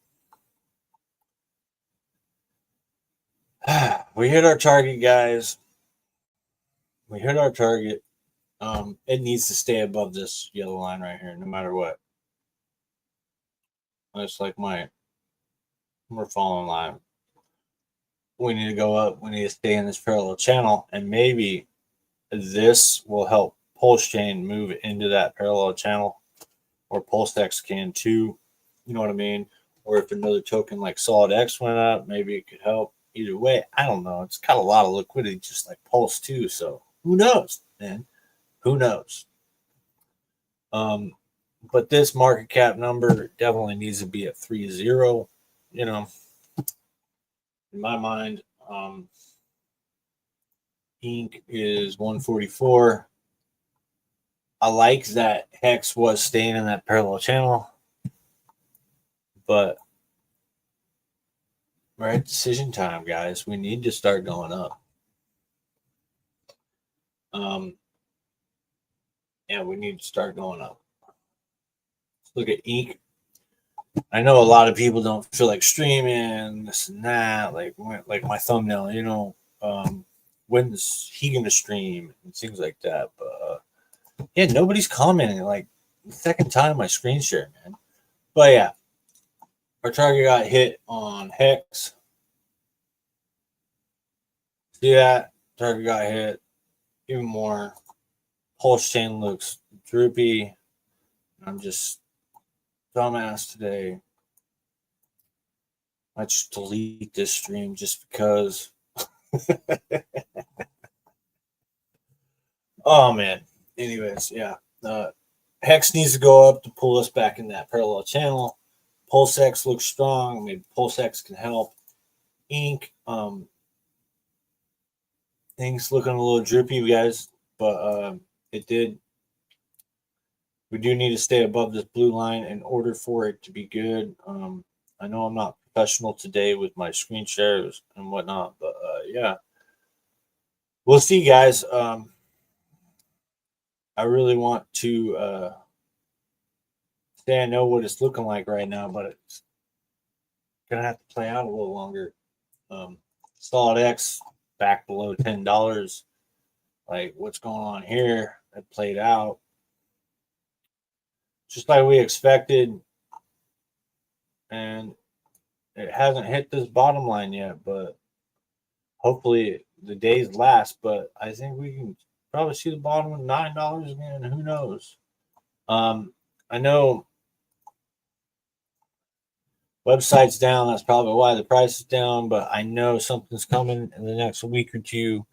We hit our target, guys. We hit our target. It needs to stay above this yellow line right here, no matter what. That's like we're following line. We need to go up. We need to stay in this parallel channel, and maybe this will help Pulse Chain move into that parallel channel, or Pulse X can too. You know what I mean? Or if another token like Solid X went up, maybe it could help. Either way, I don't know. It's got a lot of liquidity, just like Pulse too. So who knows, man? Who knows? But this market cap number definitely needs to be at 3.0. You know, in my mind, Inc is 144. I like that Hex was staying in that parallel channel, but we're at decision time, guys. We need to start going up. Yeah, we need to start going up. Let's look at Inc. I know a lot of people don't feel like streaming this and that, like my thumbnail. When's he gonna stream and things like that. But yeah, nobody's commenting. Like the second time I screen share, man. But yeah, our target got hit on Hex. See that? Target got hit even more. Pulse Chain looks droopy. I'm just dumbass today. I just delete this stream just because. Oh man. Anyways, yeah. Hex needs to go up to pull us back in that parallel channel. Pulse X looks strong. Maybe Pulse X can help. Inc. Things looking a little droopy, guys, but it did. We do need to stay above this blue line in order for it to be good. I know I'm not professional today with my screen shares and whatnot, but yeah, we'll see, guys. I really want to say I know what it's looking like right now, but it's gonna have to play out a little longer. Solid X back below $10. Like what's going on here? It played out just like we expected, and it hasn't hit this bottom line yet, but hopefully the days last. But I think we can probably see the bottom of $9 again. Who knows? I know website's down. That's probably why the price is down, but I know something's coming in the next week or two.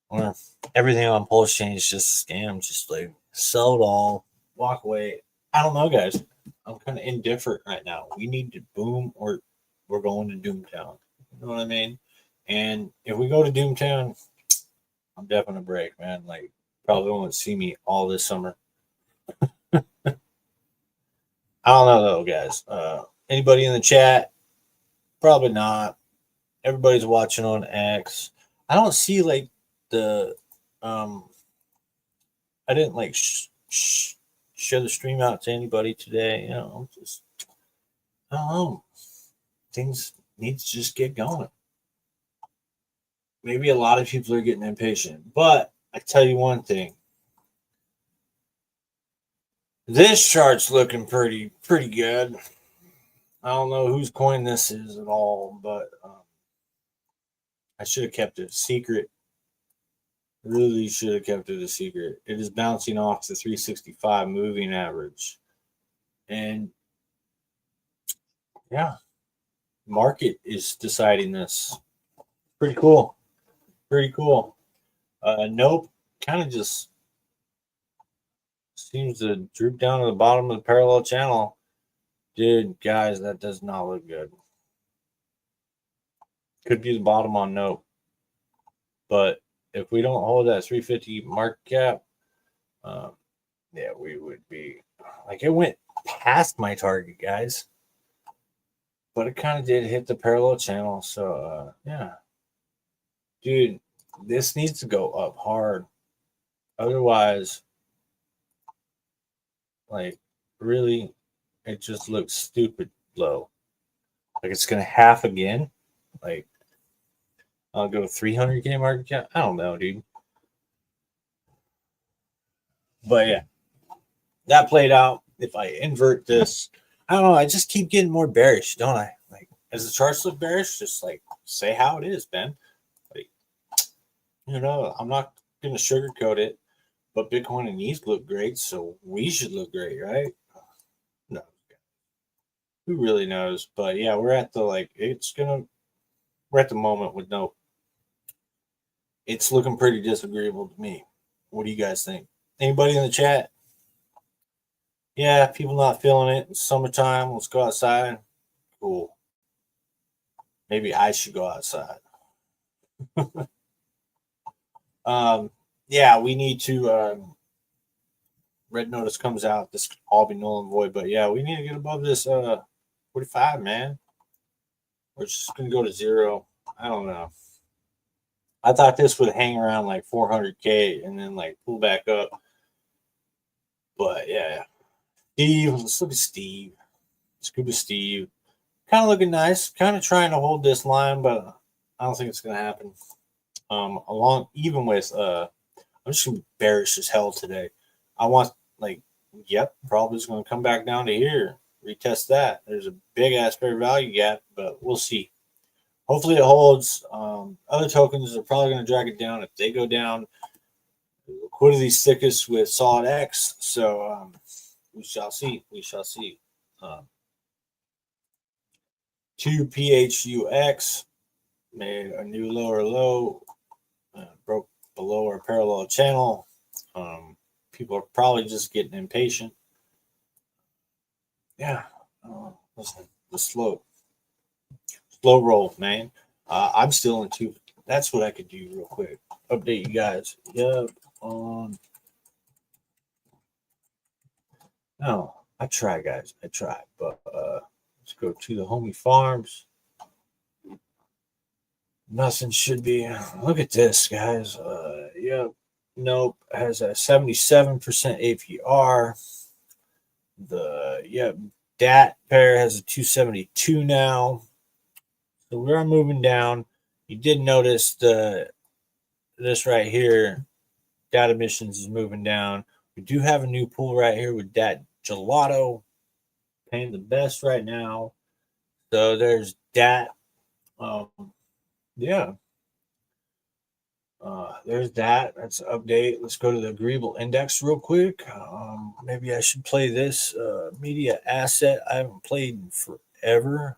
Or everything on Pulse Chain is just a scam. Just like sell it all, walk away. I don't know, guys. I'm kind of indifferent right now. We need to boom or we're going to Doomtown. You know what I mean? And if we go to Doomtown, I'm definitely a break, man. Like, probably won't see me all this summer. I don't know, though, guys. Anybody in the chat? Probably not. Everybody's watching on X. I don't see, like, the. I didn't, like, show the stream out to anybody today. Just. I don't know. Things need to just get going. Maybe a lot of people are getting impatient, but I tell you one thing. This chart's looking pretty good. I don't know whose coin this is at all, but I should have kept it a secret. Really should have kept it a secret. It is bouncing off the 365 moving average. And yeah, market is deciding this. Pretty cool. Pretty cool. Nope. Kind of just seems to droop down to the bottom of the parallel channel. Dude, guys, that does not look good. Could be the bottom on Nope. But if we don't hold that 350 market cap, yeah, we would be like, it went past my target, guys. But it kind of did hit the parallel channel. So, yeah. Dude, this needs to go up hard. Otherwise, like, really, it just looks stupid low. Like, it's going to half again. Like, I'll go 300K market cap. I don't know, dude. But yeah, that played out. If I invert this, I don't know. I just keep getting more bearish, don't I? Like, as the charts look bearish, just like say how it is, Ben. Like, I'm not going to sugarcoat it, but Bitcoin and ETH look great, so we should look great, right? No, who really knows? But yeah, we're at the we're at the moment with no. It's looking pretty disagreeable to me. What do you guys think? Anybody in the chat? Yeah, people not feeling it. It's summertime. Let's go outside. Cool. Maybe I should go outside. Yeah, we need to. Red notice comes out. This could all be null and void. But yeah, we need to get above this 45, man. We're just gonna go to 0. I don't know. I thought this would hang around like 400K and then like pull back up. But yeah, Steve, let's look at Steve. Scuba Steve. Kind of looking nice. Kind of trying to hold this line, but I don't think it's going to happen. Even with, I'm just going to be bearish as hell today. I want, probably is going to come back down to here. Retest that. There's a big ass fair value gap, but we'll see. Hopefully it holds. Other tokens are probably going to drag it down. If they go down, liquidity thickest with solid X. So we shall see. We shall see. 2PHUX made a new lower low, broke below our parallel channel. People are probably just getting impatient. Yeah. Listen, the slow roll, man. I'm still in 2. That's what I could do real quick. Update you guys. Yep. No, I try, guys. I try. But let's go to the homie farms. Nothing should be. Look at this, guys. Yep. Nope. Has a 77% APR. DAT pair has a 272 now. So we are moving down. You did notice this right here, data emissions is moving down. We do have a new pool right here with Dat Gelato paying the best right now. So there's Dat. Yeah. There's that. That's an update. Let's go to the agreeable index real quick. Maybe I should play this media asset I haven't played in forever.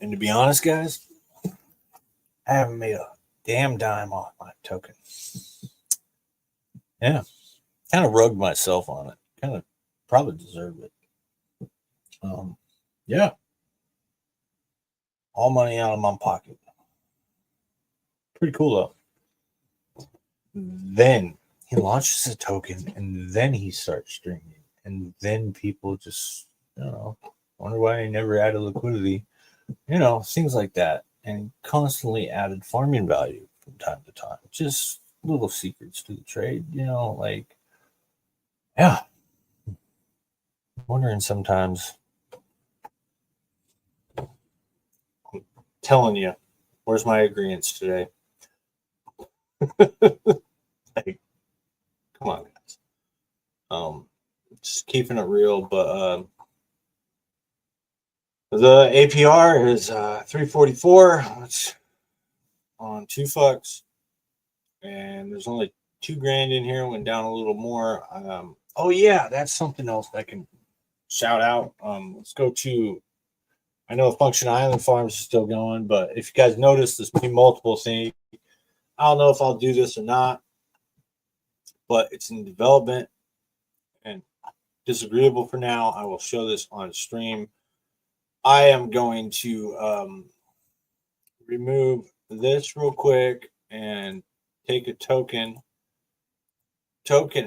And to be honest, guys, I haven't made a damn dime off my token. Yeah. Kind of rugged myself on it. Kind of probably deserved it. Yeah. All money out of my pocket. Pretty cool, though. Then he launches a token, and then he starts streaming. And then people just, wonder why he never added liquidity. Things like that. And constantly added farming value from time to time. Just little secrets to the trade, Yeah. I'm wondering sometimes. I'm telling you, where's my agreements today? Like, come on, guys. Just keeping it real, but the APR is 344. It's on 2 fucks, and there's only 2 grand in here. Went down a little more. Oh yeah, that's something else I can shout out. Let's go to. I know Function Island Farms is still going, but if you guys notice this multiple thing, I don't know if I'll do this or not, but it's in development and disagreeable for now. I will show this on stream. I am going to remove this real quick and take a token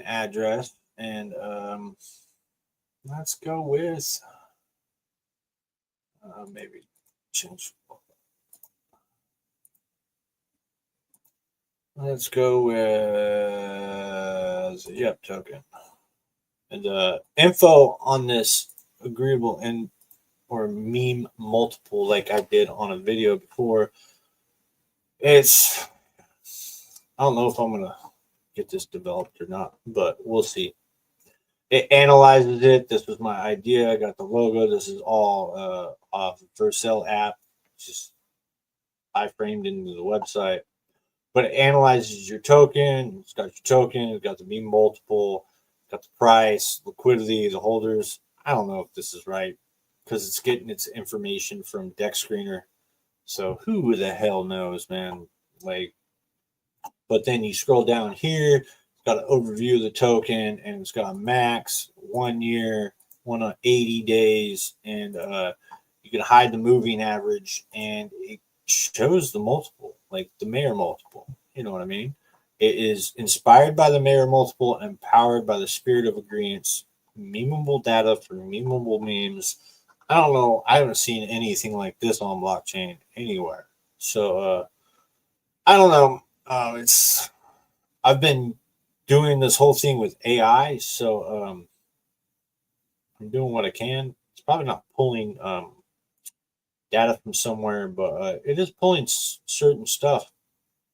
address, and let's go with maybe change. Let's go with token, and info on this agreeable and or meme multiple, like I did on a video before. It's, I don't know if I'm gonna get this developed or not, but we'll see. It analyzes it. This was my idea. I got the logo. This is all off the For Sale app. Just I framed into the website, but it analyzes your token. It's got your token. It's got the meme multiple. It's got the price, liquidity, the holders. I don't know if this is right because it's getting its information from Deck Screener. So who the hell knows, man? Like, but then you scroll down here, it's got an overview of the token, and it's got a max 1 year, 180 days, and you can hide the moving average, and it shows the multiple, like the Mayer multiple. You know what I mean? It is inspired by the Mayer multiple and powered by the spirit of agreements. Memeable data for memeable memes. I don't know. I haven't seen anything like this on blockchain anywhere. So I don't know. It's I've been doing this whole thing with AI, so I'm doing what I can. It's probably not pulling data from somewhere, but it is pulling certain stuff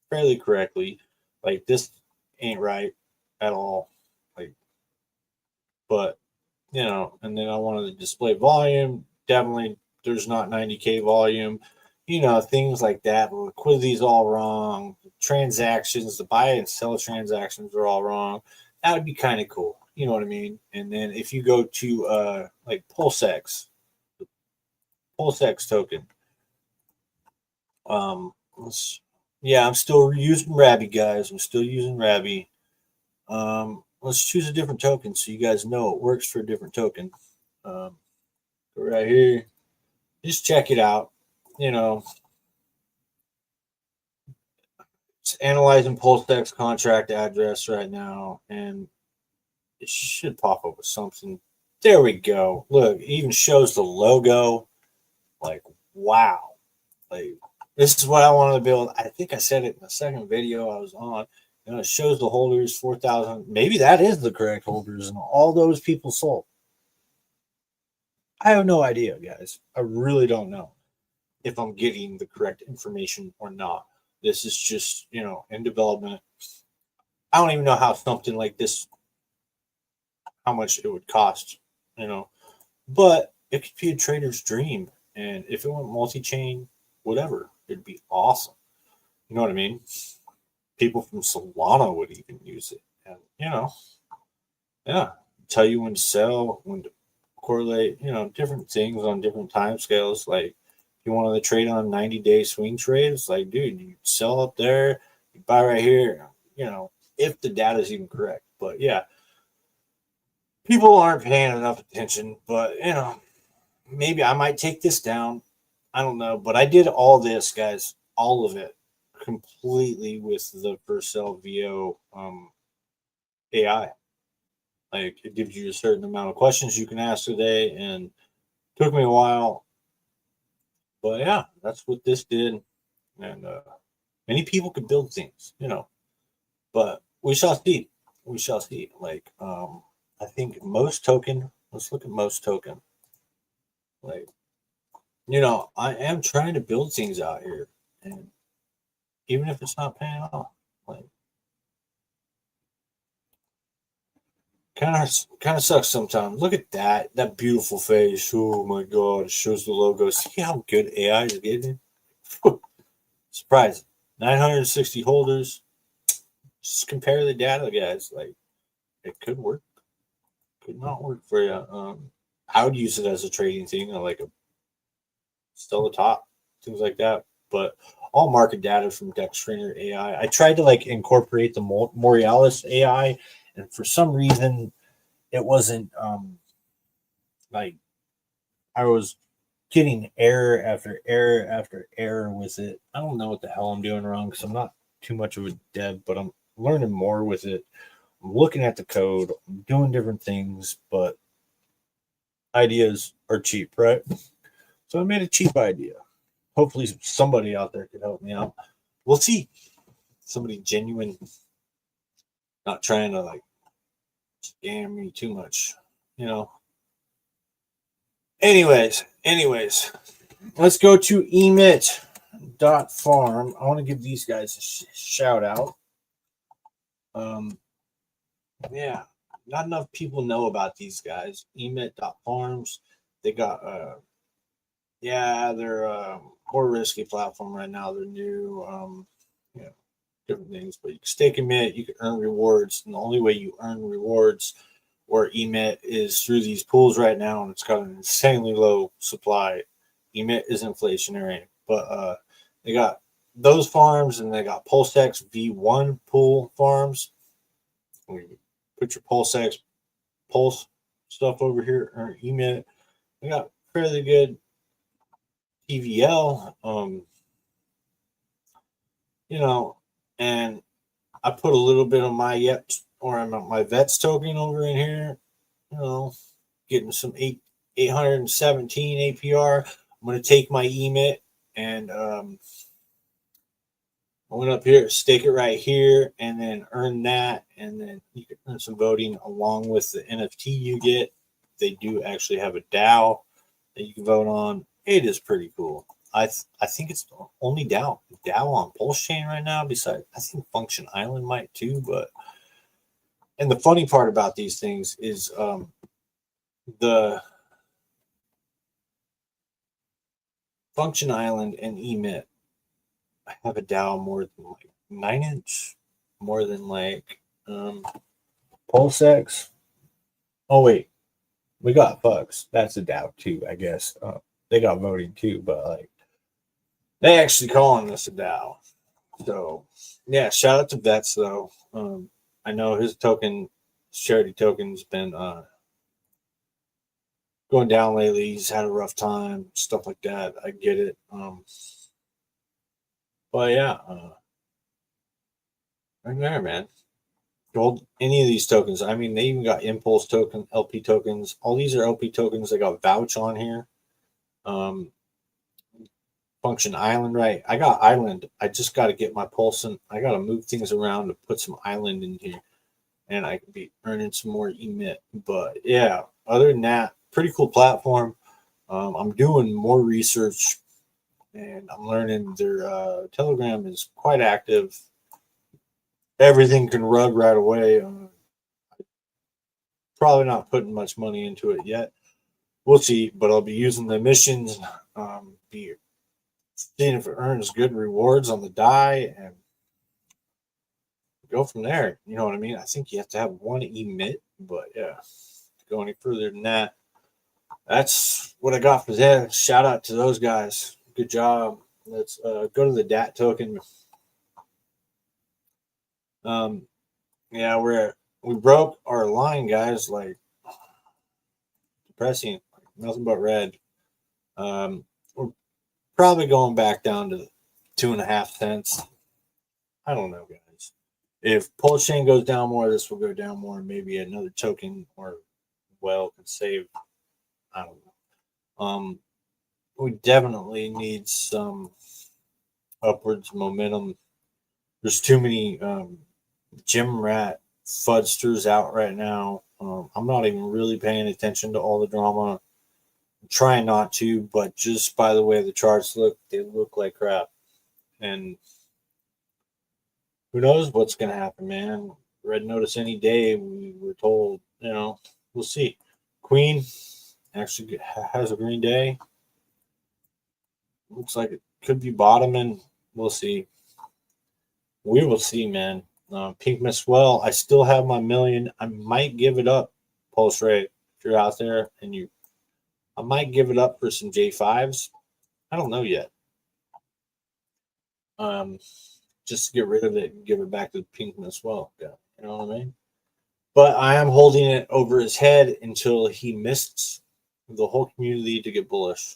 fairly correctly. Like this ain't right at all. Like, but you know, and then I wanted to display volume. Definitely, there's not 90K volume. You know, things like that. Liquidity's all wrong. Transactions, the buy and sell transactions are all wrong. That would be kind of cool. You know what I mean? And then if you go to like PulseX token, yeah, I'm still using Rabby, guys. I'm still using Rabby. Let's choose a different token so you guys know it works for a different token. Go right here. Just check it out. You know, it's analyzing PulseX contract address right now, and it should pop up with something. There we go. Look, it even shows the logo. Like, wow. Like, this is what I wanted to build. I think I said it in the second video I was on. You know, it shows the holders 4,000. Maybe that is the correct holders, and all those people sold. I have no idea, guys. I really don't know if I'm getting the correct information or not. This is just, you know, in development. I don't even know how something like this, how much it would cost, you know, but it could be a trader's dream. And if it went multi-chain, whatever, it'd be awesome. You know what I mean? People from Solana would even use it. And, you know, yeah, tell you when to sell, when to correlate, you know, different things on different time scales. Like, if you want to trade on 90-day swing trades, like, dude, you sell up there, you buy right here, you know, if the data is even correct. But yeah, people aren't paying enough attention. But, you know, maybe I might take this down. I don't know. But I did all this, guys, all of it completely with the Vercel VO AI. Like, it gives you a certain amount of questions you can ask a day, and it took me a while. But yeah, that's what this did. And many people could build things, you know, but we shall see. We shall see. Like, I think most token. Let's look at most token. Like, I am trying to build things out here, and even if it's not paying off, like, kind of sucks sometimes. Look at that beautiful face. Oh my god, it shows the logo. See how good AI is getting. Surprising. 960 holders. Just compare the data, guys. Like, it could work, could not work for you. I would use it as a trading thing, like a still the top, things like that. But all market data from Dextrainer AI. I tried to like incorporate the Morealis AI, and for some reason, it wasn't like I was getting error after error after error with it. I don't know what the hell I'm doing wrong because I'm not too much of a dev, but I'm learning more with it. I'm looking at the code, I'm doing different things, but ideas are cheap, right? So I made a cheap idea. Hopefully somebody out there can help me out. We'll see. Somebody genuine, not trying to like scam me too much, you know. Anyways, let's go to emit.farm. I want to give these guys a shout out. Yeah, not enough people know about these guys. Emit.farms. They got they're more risky platform right now. They're new, different things. But you can stake emit, you can earn rewards, and the only way you earn rewards or emit is through these pools right now, and it's got an insanely low supply. Emit is inflationary, but they got those farms, and they got PulseX V1 pool farms. Where you put your PulseX Pulse stuff over here, earn emit. They got fairly good TVL, and I put a little bit of my my VETS token over in here, getting some 817 APR. I'm going to take my emit and I went up here, stake it right here, and then earn that, and then you can earn some voting along with the NFT you get. They do actually have a DAO that you can vote on. It is pretty cool. I think it's the only DAO on Pulse Chain right now. Besides, I think Function Island might too. And the funny part about these things is the Function Island and emit have a DAO more than like 9inch, more than like PulseX. Oh wait, we got Bugs. That's a DAO too, I guess. They got voting too, but like they actually calling this a DAO. So yeah, shout out to Vets though. I know his charity token's been going down lately. He's had a rough time, stuff like that. I get it. But yeah, right there, man. Gold, any of these tokens. I mean, they even got Impulse token, LP tokens. All these are LP tokens. They got Vouch on here. Function Island, right? I got Island. I just got to get my pulse in. I got to move things around to put some Island in here, and I can be earning some more emit. But yeah, other than that, pretty cool platform. I'm doing more research, and I'm learning their Telegram is quite active. Everything can rug right away. Probably not putting much money into it yet. We'll see, but I'll be using the missions, be seeing if it earns good rewards on the die, and go from there. You know what I mean? I think you have to have one emit, but yeah, to go any further than that, that's what I got for that. Shout out to those guys. Good job. Let's go to the DAT token. Yeah, we broke our line, guys. Like depressing, like, nothing but red. We're probably going back down to 2.5 cents. I don't know, guys. If Pulse Chain goes down more, this will go down more. Maybe another token or can save. I don't know. We definitely need some upwards momentum. There's too many gym rat fudsters out right now. I'm not even really paying attention to all the drama. I'm trying not to, but just by the way the charts look, they look like crap. And who knows what's going to happen, man? Red notice any day. We were told, we'll see. Queen actually has a green day. Looks like it could be bottoming. We'll see. We will see, man. Pink Miss Well, I still have my million. I might give it up, Pulse Ray. If you're out there and I might give it up for some J5s. I don't know yet. Just to get rid of it and give it back to Pink Miss Well. Yeah, you know what I mean? But I am holding it over his head until he misses the whole community to get bullish.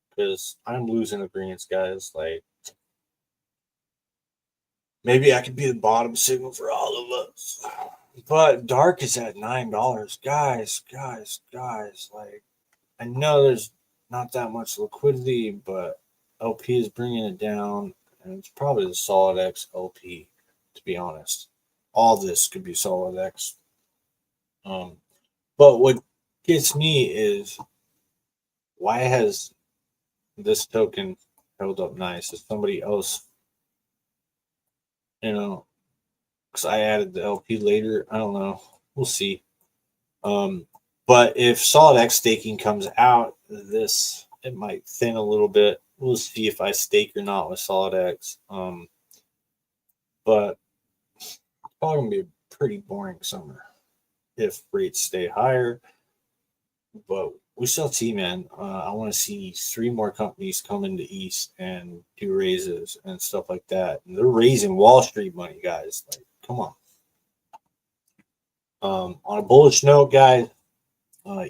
Because I'm losing agreements, guys. Like, maybe I could be the bottom signal for all of us. But dark is at $9. Guys. Like, I know there's not that much liquidity, but LP is bringing it down. And it's probably the Solid X LP, to be honest. All this could be Solid X. But what gets me is, why has this token held up nice? Is somebody else, because I added the LP later. I don't know. We'll see. But if Solid X staking comes out, it might thin a little bit. We'll see if I stake or not with Solid X. But it's probably gonna be a pretty boring summer if rates stay higher. But we shall see, man. I want to see 3 more companies come into East and do raises and stuff like that. And they're raising Wall Street money, guys. Like, come on. On a bullish note, guys,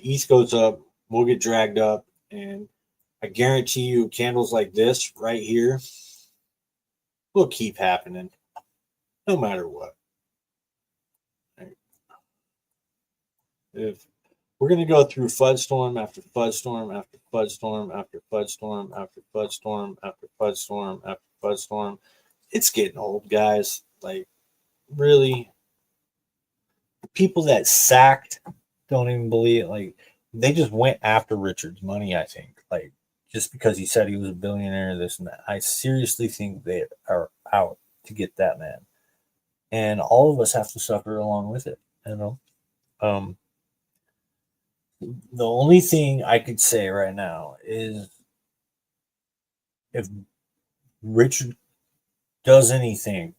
East goes up, we'll get dragged up, and I guarantee you, candles like this right here will keep happening, no matter what. If we're going to go through FUD storm after FUD storm after FUD storm after FUD storm after FUD storm after FUD storm after FUD storm, it's getting old, guys. Like, really, people that sacked don't even believe it. Like, they just went after Richard's money, I think. Like, just because he said he was a billionaire, this and that. I seriously think they are out to get that man. And all of us have to suffer along with it, the only thing I could say right now is, if Richard does anything,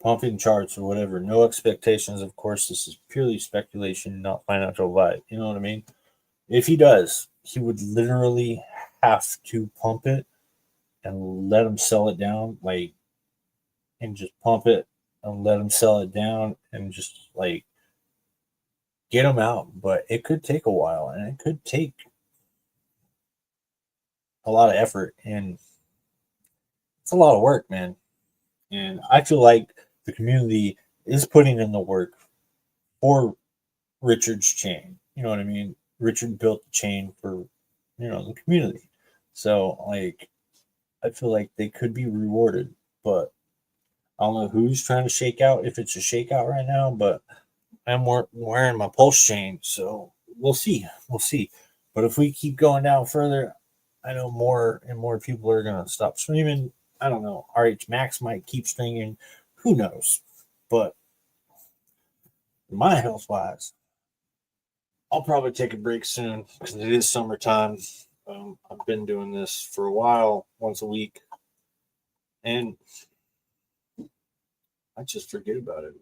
pumping charts or whatever, no expectations. Of course, this is purely speculation, not financial advice. You know what I mean? If he does, he would literally have to pump it and let him sell it down, and just pump it and let him sell it down and just get him out. But it could take a while, and it could take a lot of effort, and it's a lot of work, man. And I feel like the community is putting in the work for Richard's chain. You know what I mean? Richard built the chain for, the community. So, I feel like they could be rewarded, but I don't know who's trying to shake out, if it's a shakeout right now, but I'm wearing my pulse chain, so we'll see. We'll see. But if we keep going down further, I know more and more people are going to stop streaming. I don't know. RH Max might keep streaming. Who knows? But my health wise, I'll probably take a break soon because it is summertime. I've been doing this for a while, once a week, and I just forget about it.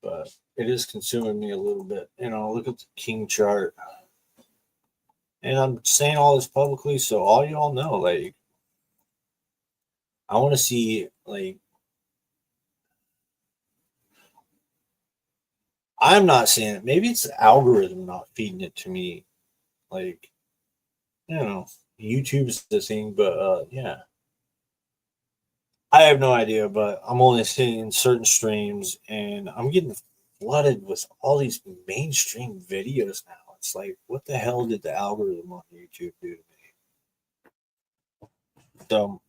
But it is consuming me a little bit. Look at the King chart. And I'm saying all this publicly, so all y'all know, I want to see, I'm not seeing it. Maybe it's the algorithm not feeding it to me. YouTube's the thing, but yeah. I have no idea, but I'm only seeing certain streams, and I'm getting flooded with all these mainstream videos now. It's like, what the hell did the algorithm on YouTube do to me? So,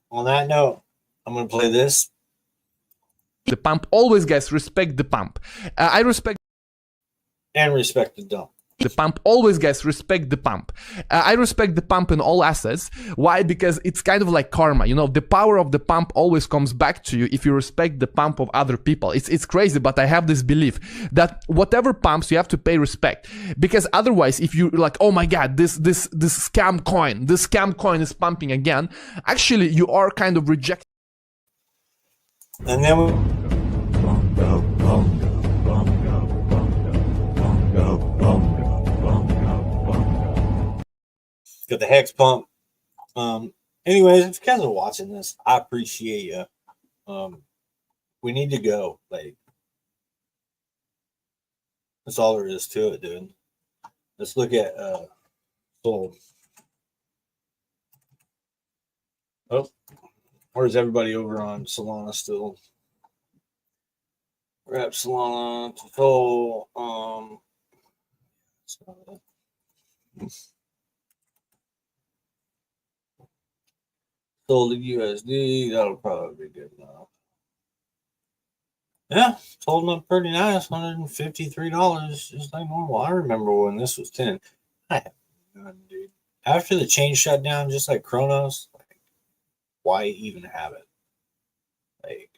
on that note, I'm going to play this. the pump. Always, guys, respect the pump. I respect And respect the dump. the pump. Always, guys, respect the pump. I respect the pump in all assets. Why? Because it's kind of like karma. You know, the power of the pump always comes back to you if you respect the pump of other people. It's crazy, but I have this belief that whatever pumps, you have to pay respect. Because otherwise, if you like, oh my God, this scam coin is pumping again, actually you are kind of rejecting. And then we got the hex pump. Anyways, if you guys are watching this, I appreciate you. We need to go. Like, that's all there is to it, dude. Let's look at sold. Oh, where's everybody over on Solana still? We're at Solana to sold. It's not it. Sold the USD, that'll probably be good enough. Yeah, sold them up pretty nice, $153, just like normal. I remember when this was 10. I have none, dude. After the chain shut down, just like Chronos, like, why even have it? Like,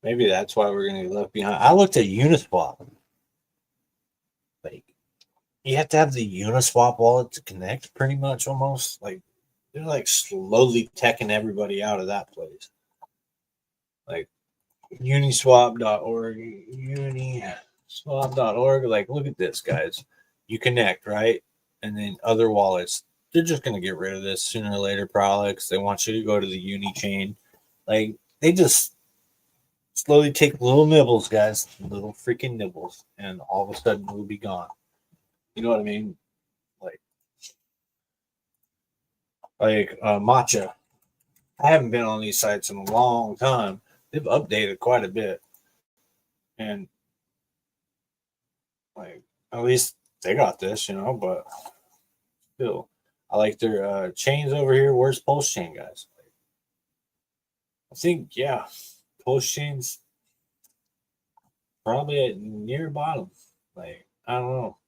maybe that's why we're gonna get left behind. I looked at Uniswap. Like, you have to have the Uniswap wallet to connect, pretty much, almost. Like, they're like slowly teching everybody out of that place. Like, uniswap.org, uniswap.org. Like, look at this, guys. You connect, right? And then other wallets, they're just going to get rid of this sooner or later, probably, because they want you to go to the Uni chain. Like, they just slowly take little nibbles, guys, little freaking nibbles, and all of a sudden we'll be gone. You know what I mean? Like Matcha. I haven't been on these sites in a long time. They've updated quite a bit. And, like, at least they got this, you know, but still. I like their chains over here. Where's Pulse Chain, guys? I think, yeah, Pulse Chain's probably at near bottom. Like, I don't know.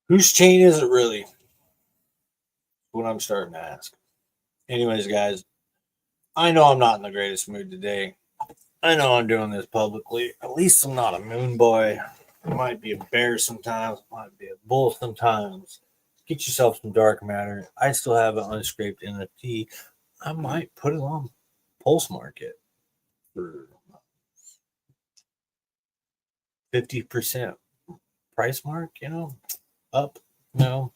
Whose chain is it really? What I'm starting to ask. Anyways, guys, I know I'm not in the greatest mood today. I know I'm doing this publicly. At least I'm not a moon boy. I might be a bear sometimes. I might be a bull sometimes. Get yourself some dark matter. I still have an unscraped NFT. I might put it on Pulse Market for 50% price mark, you know, up, you know.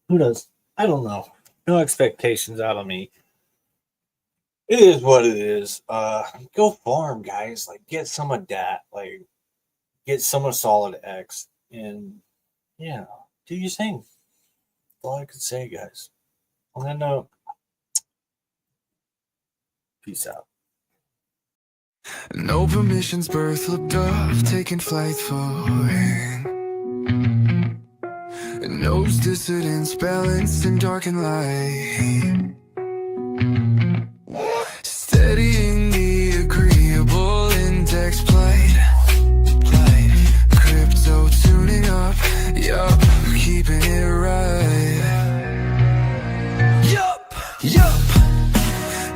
Who knows? I don't know. No expectations out of me. It is what it is. Go farm, guys. Like, get some of that. Like, get some of Solid X. And, yeah, do your thing. That's all I could say, guys. On that note, peace out. No permissions, birth looked up, taking flight falling. Knows dissidence, balanced in dark and light. Steadying the agreeable index plight. Crypto tuning up, yup, keeping it right. Yup.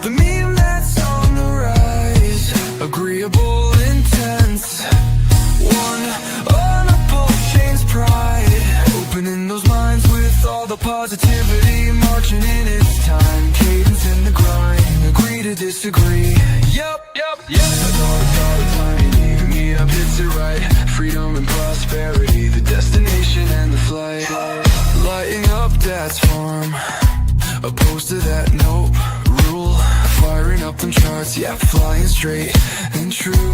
The meme that's on the rise. Agreeable, intense. One on a pulse chain's pride. Opening those minds with all the positivity. Marching in its time. Cadence in the grind. Agree to disagree. Yup. Meet up, hits it right. Freedom and prosperity. The destination and the flight. Lighting up that's form. Opposed to that nope rule. Firing up them charts, yeah, flying straight and true.